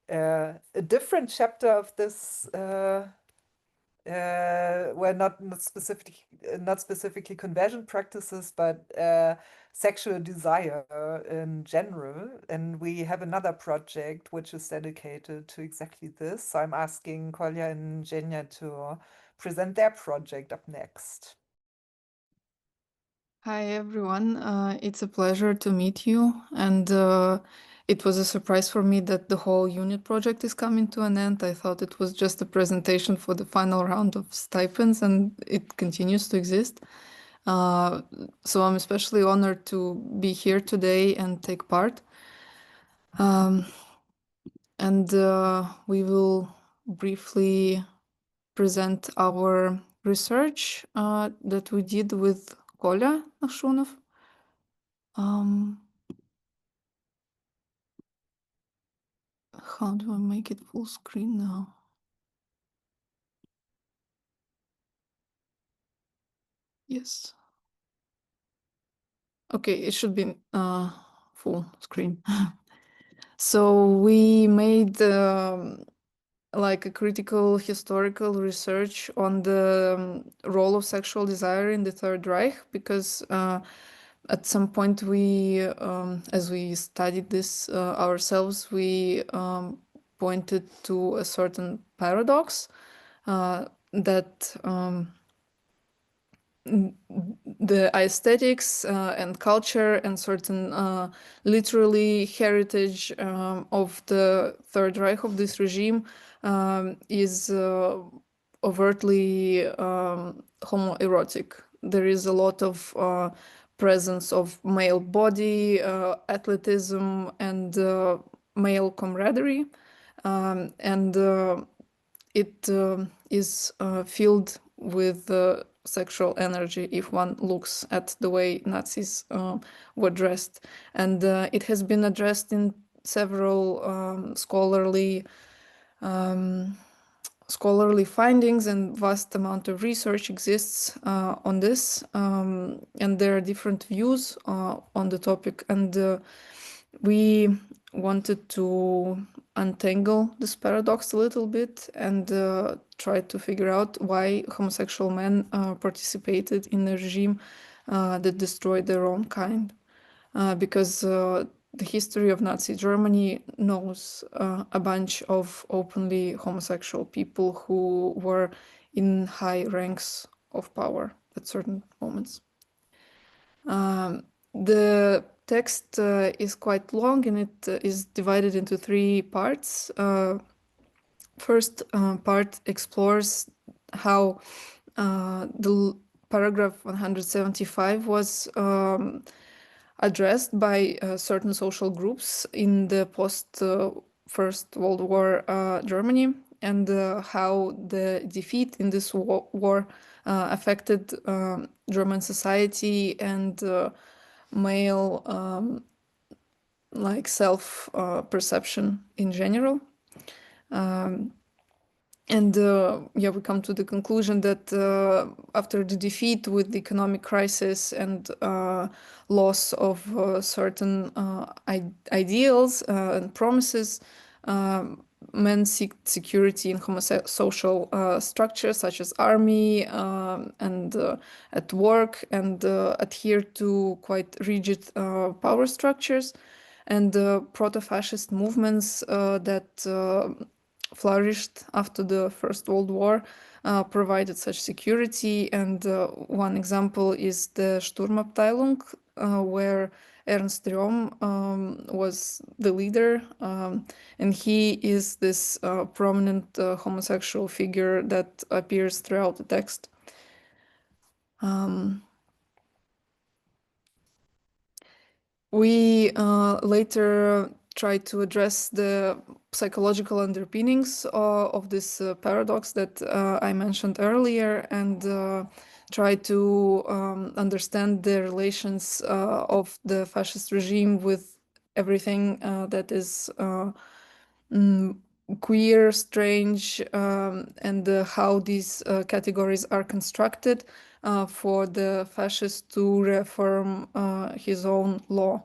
a different chapter of this were not specifically conversion practices, but sexual desire in general. And we have another project which is dedicated to exactly this. So I'm asking Kolja and Zhenya to present their project up next. Hi everyone, it's a pleasure to meet you, and it was a surprise for me that the whole unit project is coming to an end. I thought it was just a presentation for the final round of stipends, and it continues to exist. So I'm especially honored to be here today and take part. And we will briefly present our research that we did with Kolya Nashunov. How do I make it full screen now? Yes. Okay, it should be full screen. So we made like a critical historical research on the role of sexual desire in the Third Reich, because at some point we, as we studied this ourselves, we pointed to a certain paradox that the aesthetics and culture and certain literally heritage of the Third Reich, of this regime, is overtly homoerotic. There is a lot of presence of male body, athleticism, and male camaraderie, and it is filled with sexual energy if one looks at the way Nazis were dressed. And it has been addressed in several scholarly findings, and vast amount of research exists on this, and there are different views on the topic, and we wanted to untangle this paradox a little bit and try to figure out why homosexual men participated in a regime that destroyed their own kind, because the history of Nazi Germany knows a bunch of openly homosexual people who were in high ranks of power at certain moments. The text is quite long, and it is divided into 3 parts. First part explores how the paragraph 175 was addressed by certain social groups in the post First World War Germany, and how the defeat in this war affected German society and male like self perception in general. And yeah, we come to the conclusion that after the defeat with the economic crisis and loss of certain ideals and promises, men seek security in social structures such as army and at work, and adhere to quite rigid power structures. And proto-fascist movements that flourished after the First World War provided such security. And one example is the Sturmabteilung where Ernst Röhm was the leader, and he is this prominent homosexual figure that appears throughout the text. We later tried to address the psychological underpinnings of this paradox that I mentioned earlier, and try to understand the relations of the fascist regime with everything that is queer, strange, and how these categories are constructed for the fascist to reaffirm his own law.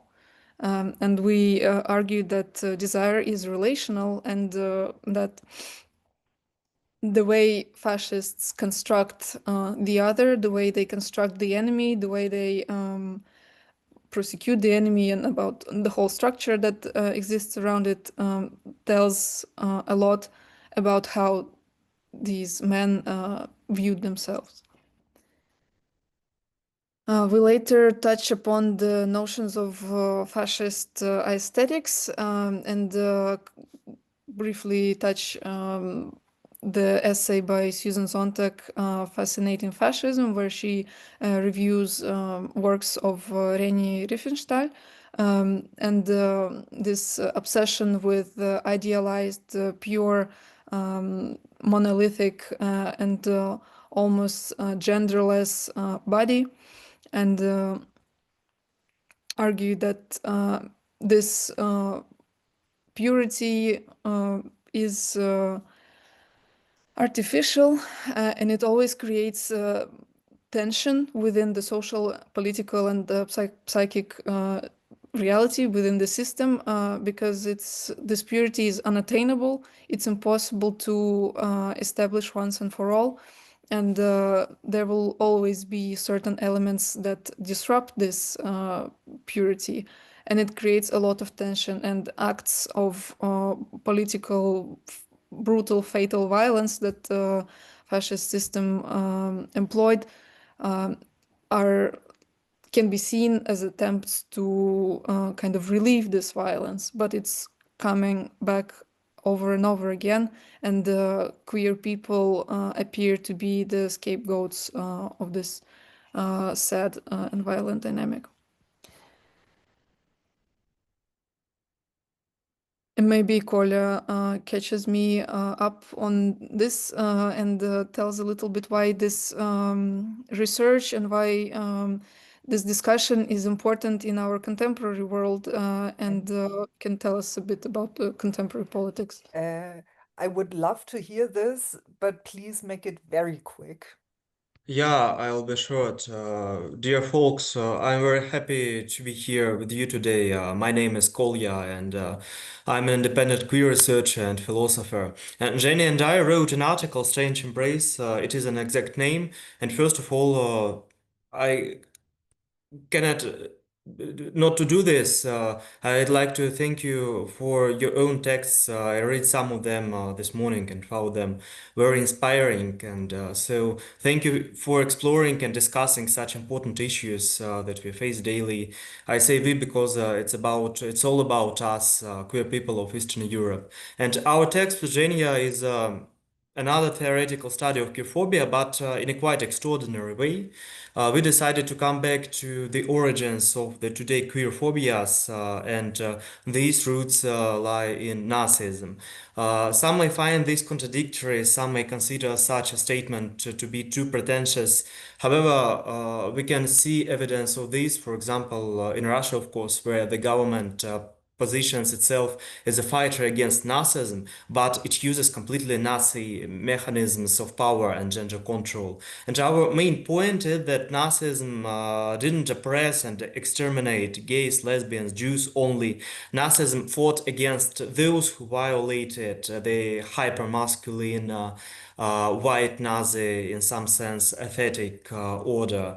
And we argued that desire is relational, and that the way fascists construct the other, the way they construct the enemy, the way they prosecute the enemy, and about the whole structure that exists around it, tells a lot about how these men viewed themselves. We later touch upon the notions of fascist aesthetics, and briefly touch the essay by Susan Sontag, Fascinating Fascism, where she reviews works of Reni Riefenstahl, and this obsession with idealized, pure, monolithic, and almost genderless body, and argue that this purity is artificial, and it always creates tension within the social, political, and psychic reality within the system, because this purity is unattainable. It's impossible to establish once and for all, and there will always be certain elements that disrupt this purity, and it creates a lot of tension, and acts of political, brutal, fatal violence that fascist system employed can be seen as attempts to kind of relieve this violence, but it's coming back over and over again, and queer people appear to be the scapegoats of this sad and violent dynamic. And maybe Kolya catches me up on this and tells a little bit why this research and why this discussion is important in our contemporary world, and can tell us a bit about contemporary politics. I would love to hear this, but please make it very quick. Yeah, I'll be short. Dear folks, I'm very happy to be here with you today. My name is Kolya, and I'm an independent queer researcher and philosopher. And Jenny and I wrote an article, Strange Embrace. It is an exact name. And first of all, I cannot not to do this. I'd like to thank you for your own texts. I read some of them this morning and found them very inspiring. And so thank you for exploring and discussing such important issues that we face daily. I say we because it's all about us, queer people of Eastern Europe. And our text, Virginia, is another theoretical study of queerphobia, but in a quite extraordinary way. We decided to come back to the origins of the today queer phobias, and these roots lie in Nazism. Some may find this contradictory, some may consider such a statement to be too pretentious. However, we can see evidence of this, for example, in Russia, of course, where the government positions itself as a fighter against Nazism, but it uses completely Nazi mechanisms of power and gender control. And our main point is that Nazism didn't oppress and exterminate gays, lesbians, Jews only. Nazism fought against those who violated the hyper-masculine white Nazi, in some sense, aesthetic order,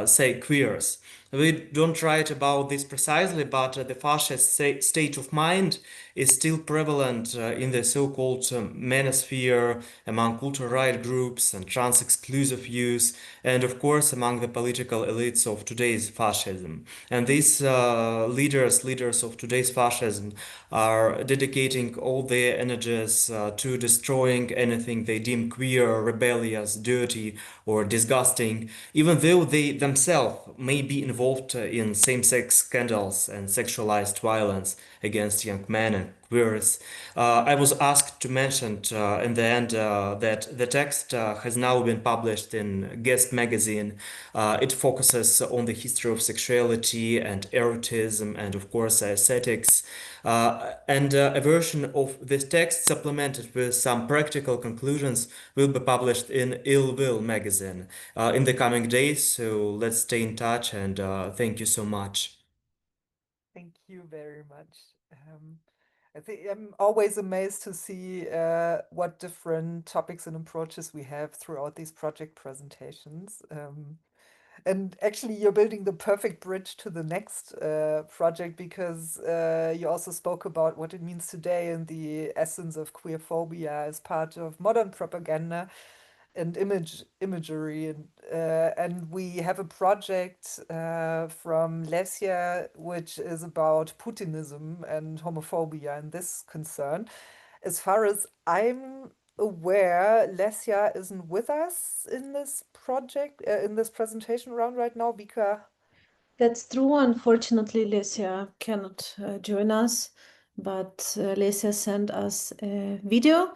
say queers. We don't write about this precisely, but the fascist state of mind is still prevalent in the so-called manosphere, among ultra-right groups and trans-exclusive youth, and of course among the political elites of today's fascism. And these leaders of today's fascism are dedicating all their energies to destroying anything they deem queer, rebellious, dirty, or disgusting, even though they themselves may be involved in same-sex scandals and sexualized violence against young men and queers. I was asked to mention in the end that the text has now been published in Guest magazine. It focuses on the history of sexuality and erotism and of course aesthetics. And a version of this text supplemented with some practical conclusions will be published in Ill Will magazine in the coming days. So let's stay in touch and thank you so much. Thank you very much. I think I'm always amazed to see what different topics and approaches we have throughout these project presentations. And actually, you're building the perfect bridge to the next project, because you also spoke about what it means today and the essence of queerphobia as part of modern propaganda and imagery. And we have a project from Lesia, which is about Putinism and homophobia and this concern. As far as I'm aware, Lesia isn't with us in this project, in this presentation round right now, Vika. That's true. Unfortunately, Lesia cannot join us, but Lesia sent us a video,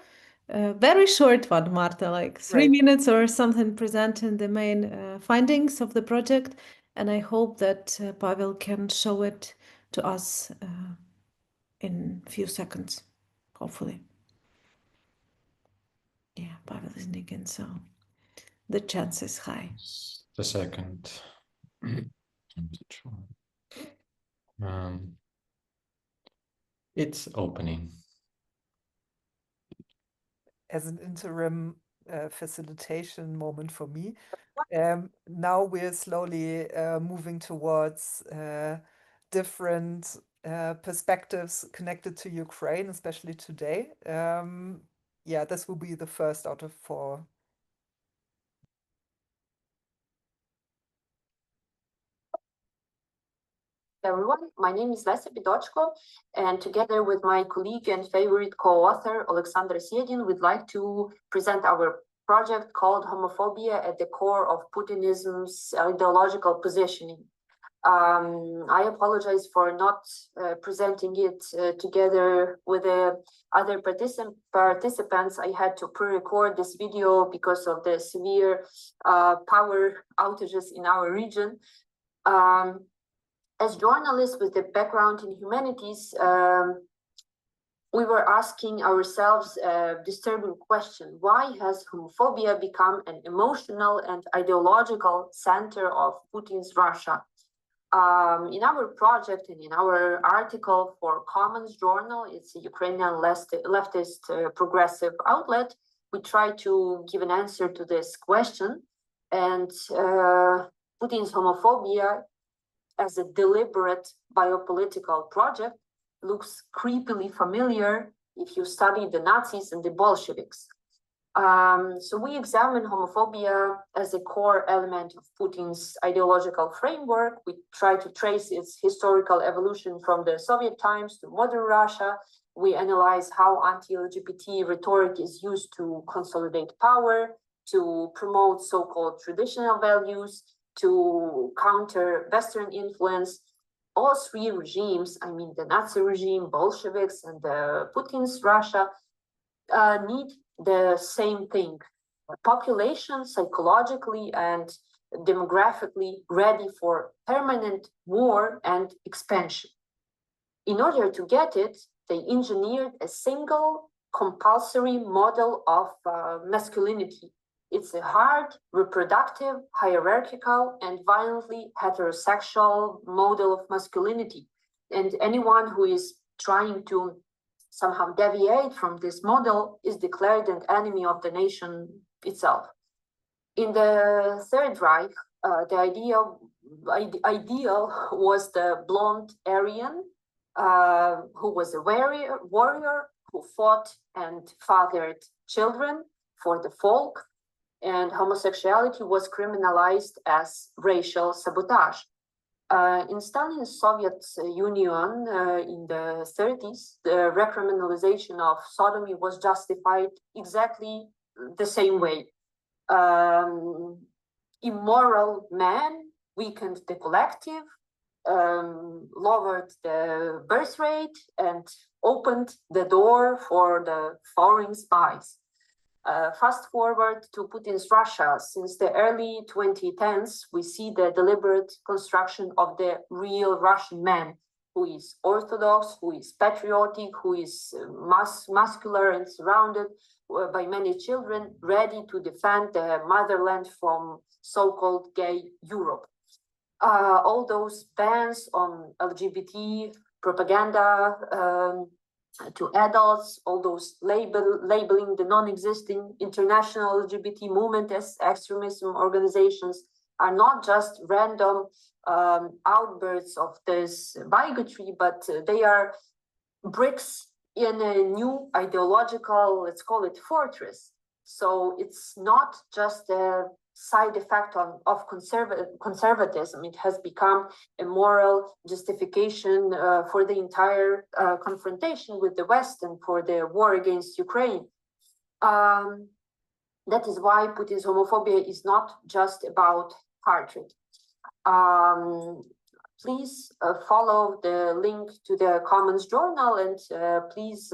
a very short one, Marta, like 3 minutes or something, presenting the main findings of the project. And I hope that Pavel can show it to us in a few seconds, hopefully. Yeah, Pavel is nicking, so the chance is high. The second. It's opening. As an interim facilitation moment for me, now we're slowly moving towards different perspectives connected to Ukraine, especially today. Yeah, this will be the first out of 4. Everyone, my name is Lesia Bidochko, and together with my colleague and favorite co-author Alexander Sedin, we'd like to present our project called Homophobia at the Core of Putinism's Ideological Positioning. I apologize for not presenting it together with the other participants. I had to pre-record this video because of the severe power outages in our region. As journalists with a background in humanities, we were asking ourselves a disturbing question: why has homophobia become an emotional and ideological center of Putin's Russia? In our project and in our article for Commons Journal, it's a Ukrainian leftist progressive outlet, we try to give an answer to this question. And Putin's homophobia as a deliberate biopolitical project looks creepily familiar if you study the Nazis and the Bolsheviks. So we examine homophobia as a core element of Putin's ideological framework. We try to trace its historical evolution from the Soviet times to modern Russia. We analyze how anti-LGBT rhetoric is used to consolidate power, to promote so-called traditional values, to counter Western influence. All 3 regimes, I mean the Nazi regime, Bolsheviks, and Putin's Russia, need the same thing: a population psychologically and demographically ready for permanent war and expansion. In order to get it, they engineered a single compulsory model of masculinity. It's a hard, reproductive, hierarchical, and violently heterosexual model of masculinity. And anyone who is trying to somehow deviate from this model is declared an enemy of the nation itself. In the Third Reich, the idea ideal was the blonde Aryan who was a warrior who fought and fathered children for the folk, and homosexuality was criminalized as racial sabotage. In Stalin's Soviet Union in the 30s, the recriminalization of sodomy was justified exactly the same way. Immoral men weakened the collective, lowered the birth rate, and opened the door for the foreign spies. Fast forward to Putin's Russia. Since the early 2010s, we see the deliberate construction of the real Russian man, who is orthodox, who is patriotic, who is muscular and surrounded by many children, ready to defend the motherland from so-called gay Europe. All those bans on LGBT propaganda to adults, all those labeling the non-existing international LGBT movement as extremism organizations are not just random outbursts of this bigotry, but they are bricks in a new ideological, let's call it fortress. So it's not just a side effect of conservatism. It has become a moral justification for the entire confrontation with the West and for the war against Ukraine. That is why Putin's homophobia is not just about hatred. Please follow the link to the Commons Journal, and please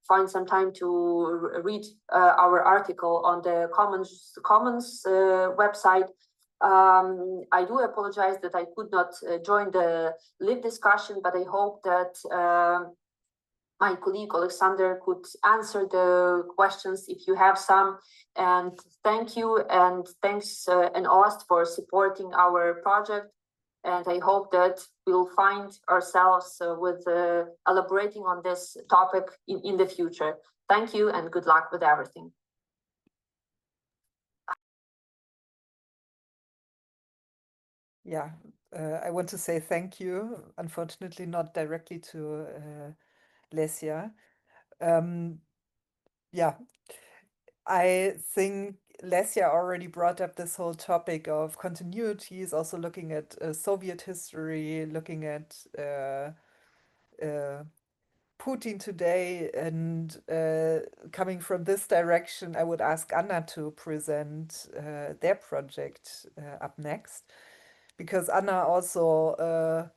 find some time to read our article on the Commons website. I do apologize that I could not join the live discussion, but I hope that my colleague Alexander could answer the questions if you have some. And thank you, and thanks n-ost for supporting our project. And I hope that we'll find ourselves with elaborating on this topic in the future. Thank you and good luck with everything. Yeah, I want to say thank you. Unfortunately, not directly to Lesia. Yeah, I think Lesia already brought up this whole topic of continuities, also looking at Soviet history, looking at Putin today, and coming from this direction, I would ask Anna to present their project up next, because Anna also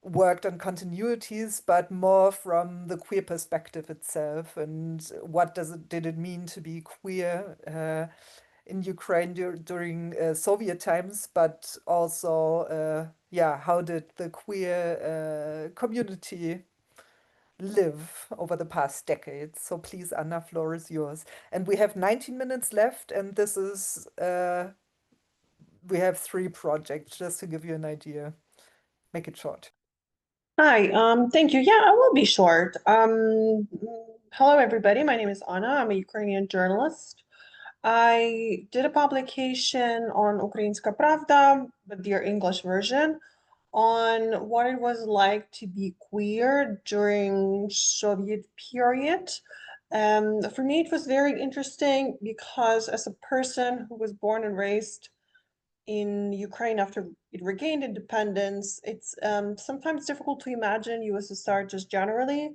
worked on continuities, but more from the queer perspective itself, and what did it mean to be queer in Ukraine during Soviet times, but also yeah, how did the queer community live over the past decades? So please, Anna, floor is yours. And we have 19 minutes left, and this is we have 3 projects, just to give you an idea. Make it short. Hi, thank you. Yeah, I will be short. Hello, everybody. My name is Anna. I'm a Ukrainian journalist. I did a publication on Ukrainska Pravda, but their English version, on what it was like to be queer during Soviet period. For me, it was very interesting because as a person who was born and raised in Ukraine after it regained independence, it's sometimes difficult to imagine USSR just generally.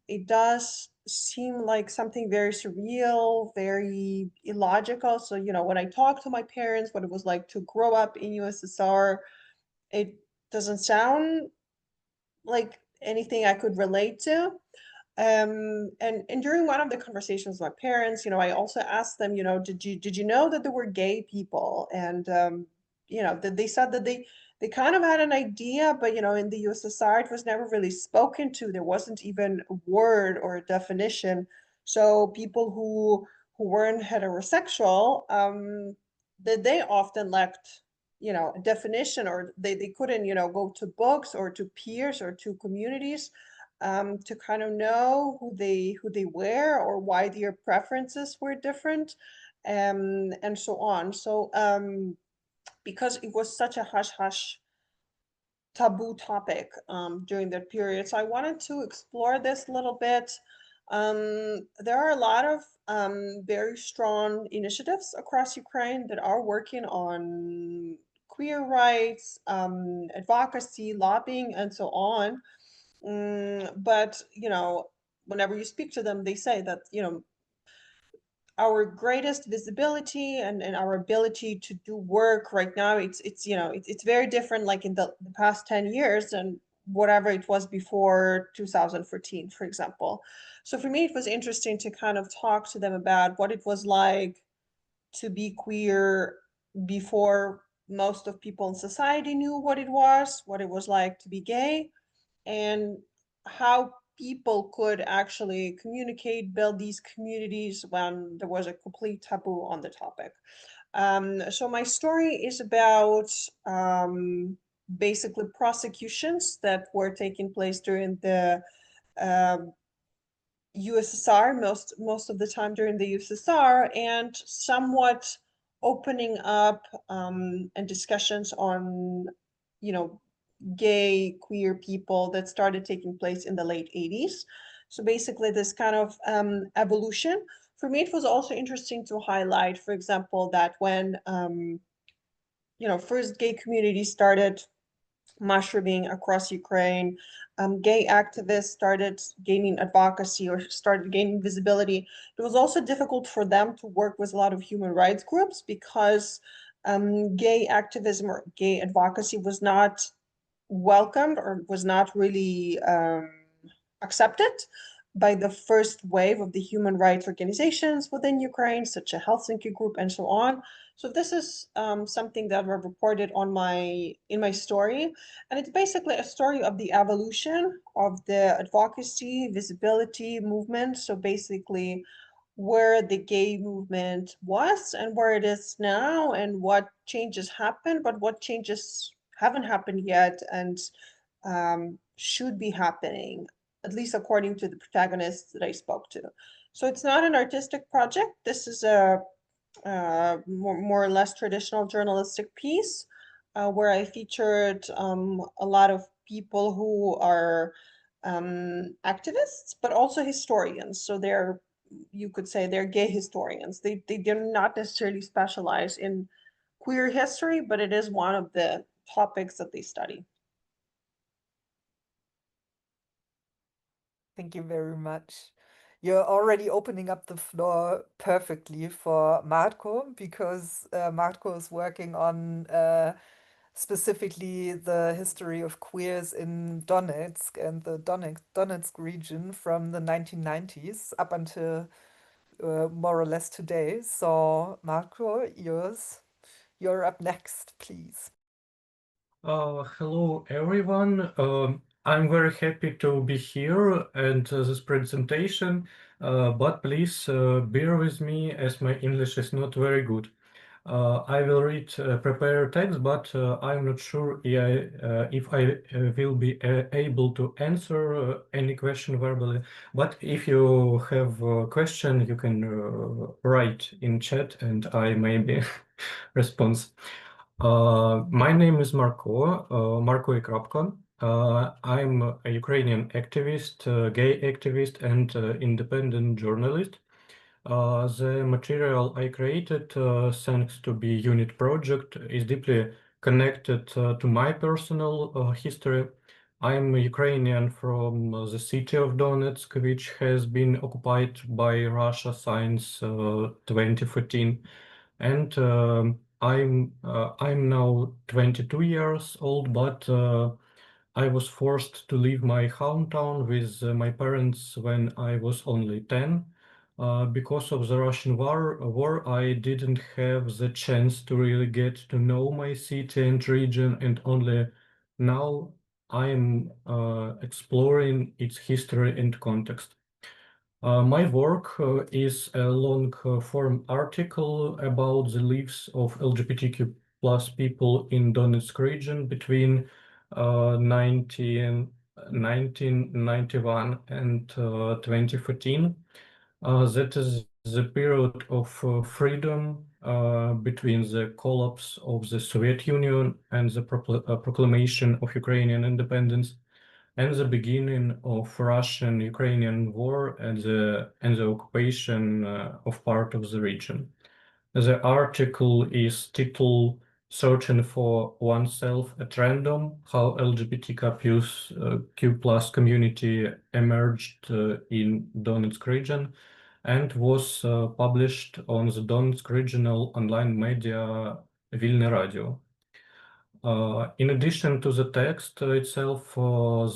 It does seem like something very surreal, very illogical. So, you know, when I talk to my parents, what it was like to grow up in USSR, it doesn't sound like anything I could relate to. And during one of the conversations with my parents, you know, I also asked them, you know, did you know that there were gay people? And you know, that they said that they kind of had an idea, but you know, in the USSR, it was never really spoken to. There wasn't even a word or a definition. So people who weren't heterosexual, that they often lacked, you know, a definition, or they couldn't, you know, go to books or to peers or to communities to kind of know who they were or why their preferences were different, and so on. So because it was such a hush-hush taboo topic during that period. So I wanted to explore this a little bit. There are a lot of very strong initiatives across Ukraine that are working on queer rights, advocacy, lobbying, and so on. But, you know, whenever you speak to them, they say that, you know, our greatest visibility and our ability to do work right now, it's you know, it's very different, like in the past 10 years and whatever it was before 2014, for example. So for me, it was interesting to kind of talk to them about what it was like to be queer before most of people in society knew what it was like to be gay, and how people could actually communicate, build these communities when there was a complete taboo on the topic. So my story is about basically prosecutions that were taking place during the USSR, most of the time during the USSR, and somewhat opening up and discussions on, you know, gay, queer people that started taking place in the late 80s. So basically this kind of evolution. For me, it was also interesting to highlight, for example, that when, you know, first gay communities started mushrooming across Ukraine, gay activists started gaining advocacy or started gaining visibility. It was also difficult for them to work with a lot of human rights groups because gay activism or gay advocacy was not welcomed or was not really accepted by the first wave of the human rights organizations within Ukraine, such as Helsinki Group and so on. So this is something that I've reported on in my story, and it's basically a story of the evolution of the advocacy, visibility movement. So basically, where the gay movement was and where it is now, and what changes happened, but what changes haven't happened yet and should be happening, at least according to the protagonists that I spoke to. So it's not an artistic project. This is a more or less traditional journalistic piece where I featured a lot of people who are activists, but also historians. So they're, you could say they're gay historians. They do not necessarily specialize in queer history, but it is one of the topics that they study. Thank you very much. You're already opening up the floor perfectly for Marko, because Marko is working on specifically the history of queers in Donetsk and the Donetsk region from the 1990s up until more or less today. So Marko, you're up next, please. Hello, everyone. I'm very happy to be here and this presentation, but please bear with me as my English is not very good. I will read prepared text, but I'm not sure if I will be able to answer any question verbally. But if you have a question, you can write in chat and I maybe respond. My name is Marko Ikrapko. I'm a Ukrainian activist, gay activist, and independent journalist. The material I created, thanks to the unit project, is deeply connected to my personal history. I'm Ukrainian from the city of Donetsk, which has been occupied by Russia since 2014, and I'm now 22 years old, but I was forced to leave my hometown with my parents when I was only 10. Because of the Russian war, I didn't have the chance to really get to know my city and region, and only now I'm exploring its history and context. My work is a long-form article about the lives of LGBTQ plus people in Donetsk region between 1991 and 2014. That is the period of freedom between the collapse of the Soviet Union and the proclamation of Ukrainian independence, and the beginning of Russian-Ukrainian war and the occupation of part of the region. The article is titled "Searching for Oneself at Random: How LGBTQ+ community emerged in Donetsk region," and was published on the Donetsk regional online media Vilna Radio. In addition to the text itself,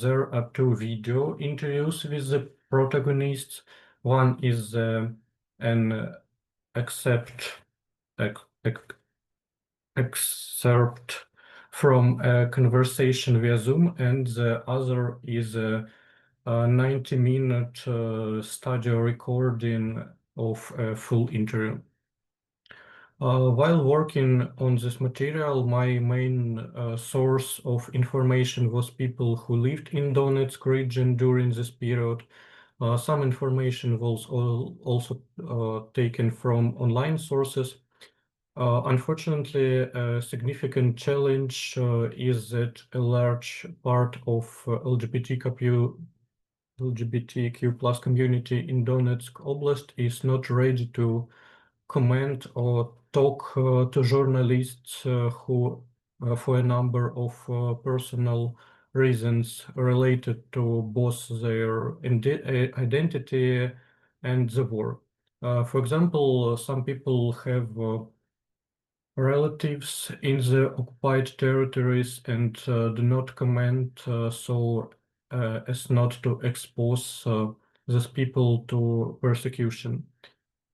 there are two video interviews with the protagonists. One is an excerpt from a conversation via Zoom, and the other is a 90-minute studio recording of a full interview. While working on this material, my main source of information was people who lived in Donetsk region during this period. Some information was also taken from online sources. Unfortunately, a significant challenge is that a large part of LGBTQ+ community in Donetsk Oblast is not ready to comment or talk to journalists who, for a number of personal reasons related to both their identity and the war. For example, some people have relatives in the occupied territories and do not comment so as not to expose these people to persecution.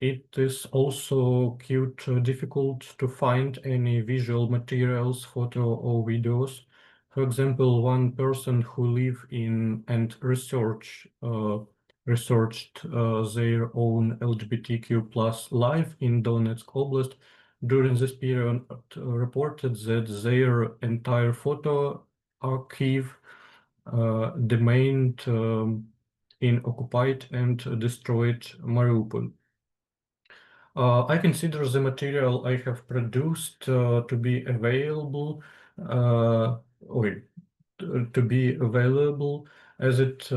It is also quite difficult to find any visual materials, photo or videos. For example, one person who lived in and researched their own LGBTQ+ life in Donetsk Oblast during this period reported that their entire photo archive remained in occupied and destroyed Mariupol. I consider the material I have produced to be available, as it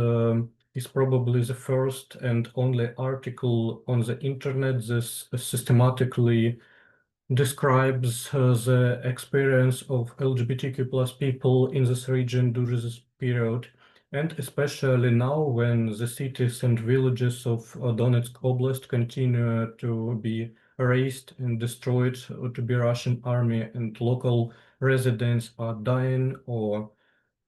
is probably the first and only article on the internet that systematically describes the experience of LGBTQ+ people in this region during this period, and especially now when the cities and villages of Donetsk Oblast continue to be razed and destroyed to be Russian army, and local residents are dying or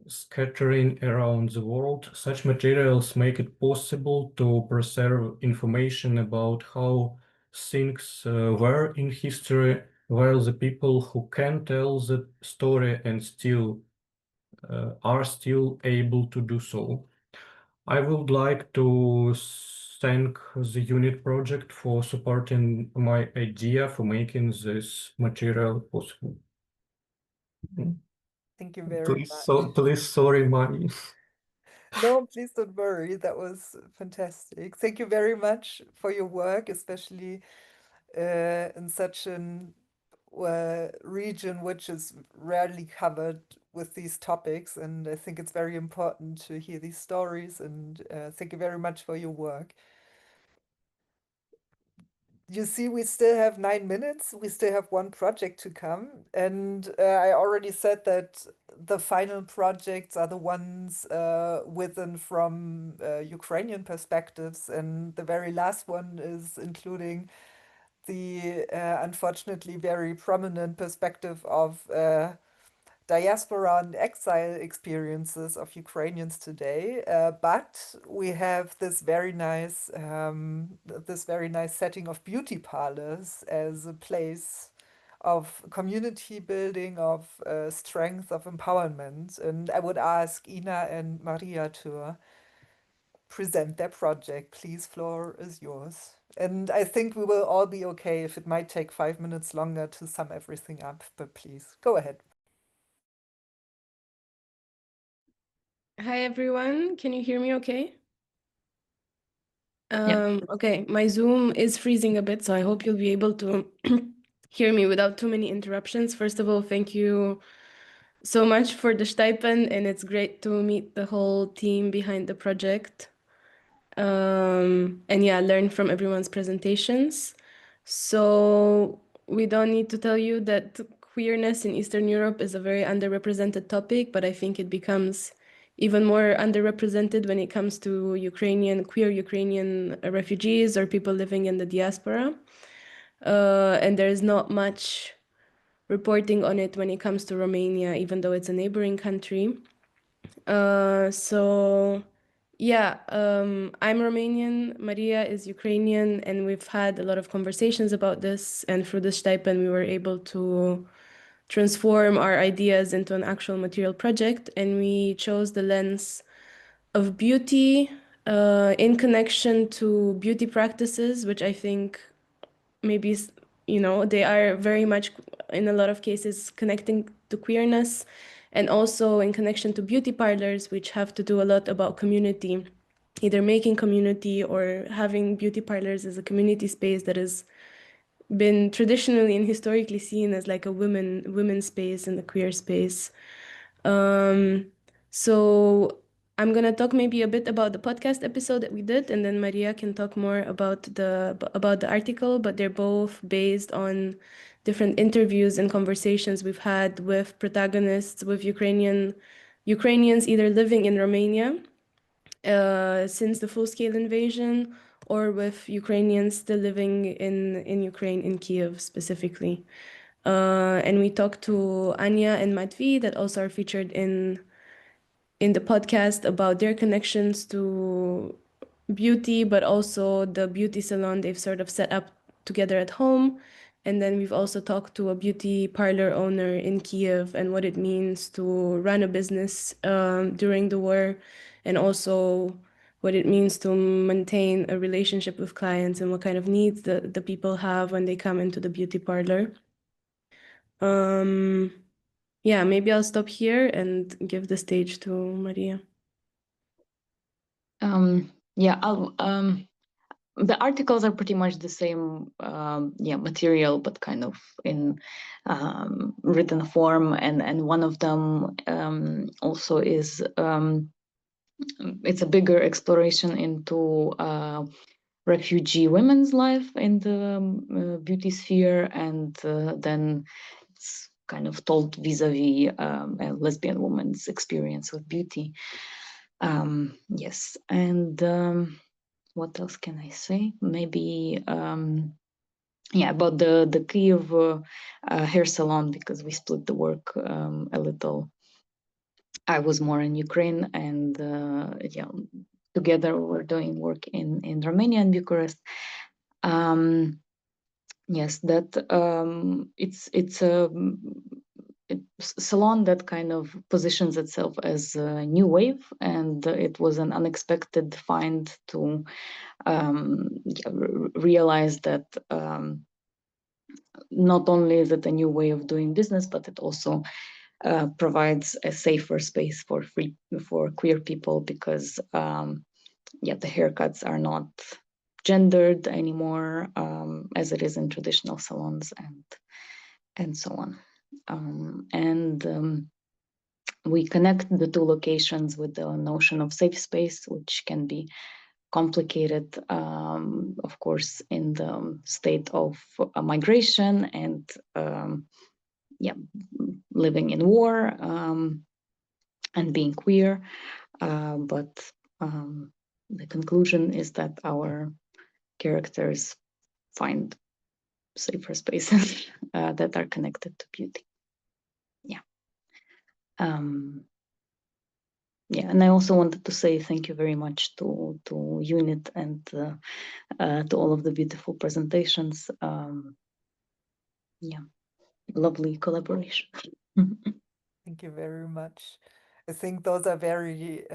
scattering around the world. Such materials make it possible to preserve information about how things were in history, while the people who can tell the story and still are still able to do so. I would like to thank the UNIT project for supporting my idea for making this material possible. Thank you very much. Please, sorry, Mari. No, please don't worry. That was fantastic. Thank you very much for your work, especially in such an region which is rarely covered with these topics. And I think it's very important to hear these stories. And thank you very much for your work. You see, we still have 9 minutes. We still have one project to come. And I already said that the final projects are the ones with and from Ukrainian perspectives. And the very last one is including the unfortunately very prominent perspective of diaspora and exile experiences of Ukrainians today, but we have this very nice setting of beauty parlors as a place of community building, of strength, of empowerment. And I would ask Ina and Maria to present their project. Please, floor is yours. And I think we will all be okay if it might take 5 minutes longer to sum everything up, but please go ahead. Hi everyone, can you hear me okay? Okay, my Zoom is freezing a bit, so I hope you'll be able to hear me without too many interruptions. First of all, thank you so much for the stipend, and it's great to meet the whole team behind the project. And yeah, learn from everyone's presentations. So we don't need to tell you that queerness in Eastern Europe is a very underrepresented topic, but I think it becomes even more underrepresented when it comes to queer Ukrainian refugees or people living in the diaspora. And there's not much reporting on it when it comes to Romania, even though it's a neighboring country. So yeah, I'm Romanian, Maria is Ukrainian, and we've had a lot of conversations about this. And through this stipend, we were able to transform our ideas into an actual material project. And we chose the lens of beauty in connection to beauty practices, which I think maybe, they are very much, in a lot of cases, connecting to queerness, and also in connection to beauty parlors, which have to do a lot about community, either making community or having beauty parlors as a community space that has been traditionally and historically seen as like a women's space and the queer space. So I'm gonna talk maybe a bit about the podcast episode that we did, and then Maria can talk more about the article. But they're both based on different interviews and conversations we've had with protagonists, with Ukrainians either living in Romania since the full-scale invasion, or with Ukrainians still living in Ukraine, in Kiev specifically. And we talked to Anya and Matvey that also are featured in the podcast about their connections to beauty, but also the beauty salon they've sort of set up together at home. And then we've also talked to a beauty parlor owner in Kiev and what it means to run a business during the war, and also what it means to maintain a relationship with clients and what kind of needs the people have when they come into the beauty parlor. Yeah, maybe I'll stop here and give the stage to Maria. Yeah, the articles are pretty much the same, material, but kind of in written form, and one of them also is it's a bigger exploration into refugee women's life in the beauty sphere, and then it's kind of told vis-a-vis a lesbian woman's experience with beauty. Yes, and what else can I say? Maybe about the Kyiv hair salon, because we split the work a little. I was more in Ukraine, and together we're doing work in Romania and Bucharest. Yes, that it's a salon that kind of positions itself as a new wave, and it was an unexpected find to realize that not only is it a new way of doing business, but it also provides a safer space for queer people, because the haircuts are not gendered anymore, as it is in traditional salons, and so on. We connect the two locations with the notion of safe space, which can be complicated, of course, in the state of migration and living in war, and being queer. But the conclusion is that our characters find safer spaces that are connected to beauty. And I also wanted to say thank you very much to UNIT and to all of the beautiful presentations. Lovely collaboration. Thank you very much. I think those are very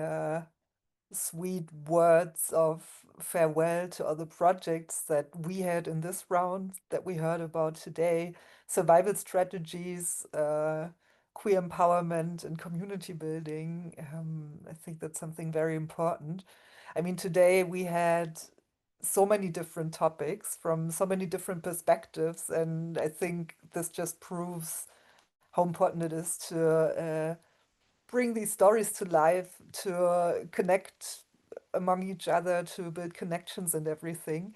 sweet words of farewell to other projects that we had in this round that we heard about today. Survival strategies, queer empowerment and community building. I think that's something very important. I mean, today we had so many different topics from so many different perspectives. And I think this just proves how important it is to bring these stories to life, to connect among each other, to build connections and everything.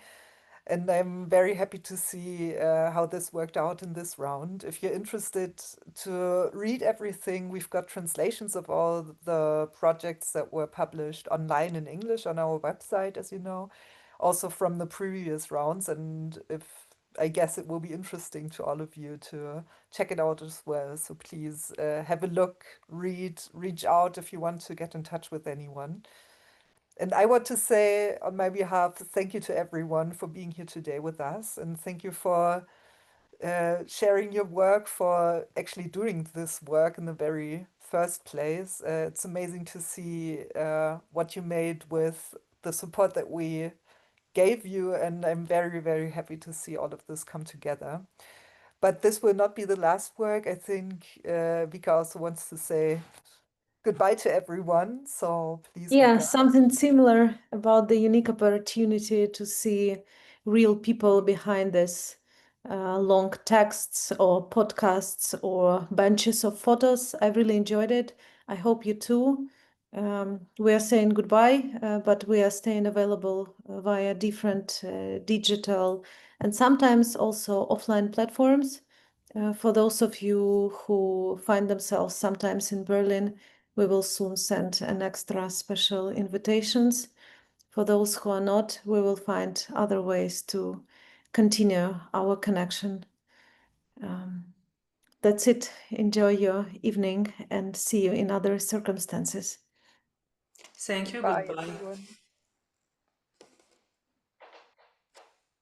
And I'm very happy to see how this worked out in this round. If you're interested to read everything, we've got translations of all the projects that were published online in English on our website, as you know, also from the previous rounds. And I guess it will be interesting to all of you to check it out as well. So please have a look, read, reach out if you want to get in touch with anyone. And I want to say on my behalf, thank you to everyone for being here today with us. And thank you for sharing your work, for actually doing this work in the very first place. It's amazing to see what you made with the support that we gave you. And I'm very, very happy to see all of this come together. But this will not be the last work. I think Vika also wants to say goodbye to everyone. So please, Yeah, Vika. something similar about the unique opportunity to see real people behind this long texts or podcasts or bunches of photos. I really enjoyed it. I hope you too. We are saying goodbye, but we are staying available via different digital and sometimes also offline platforms. For those of you who find themselves sometimes in Berlin, we will soon send an extra special invitations. For those who are not, we will find other ways to continue our connection. That's it. Enjoy your evening and see you in other circumstances. Thank you. Bye, Goodbye. everyone.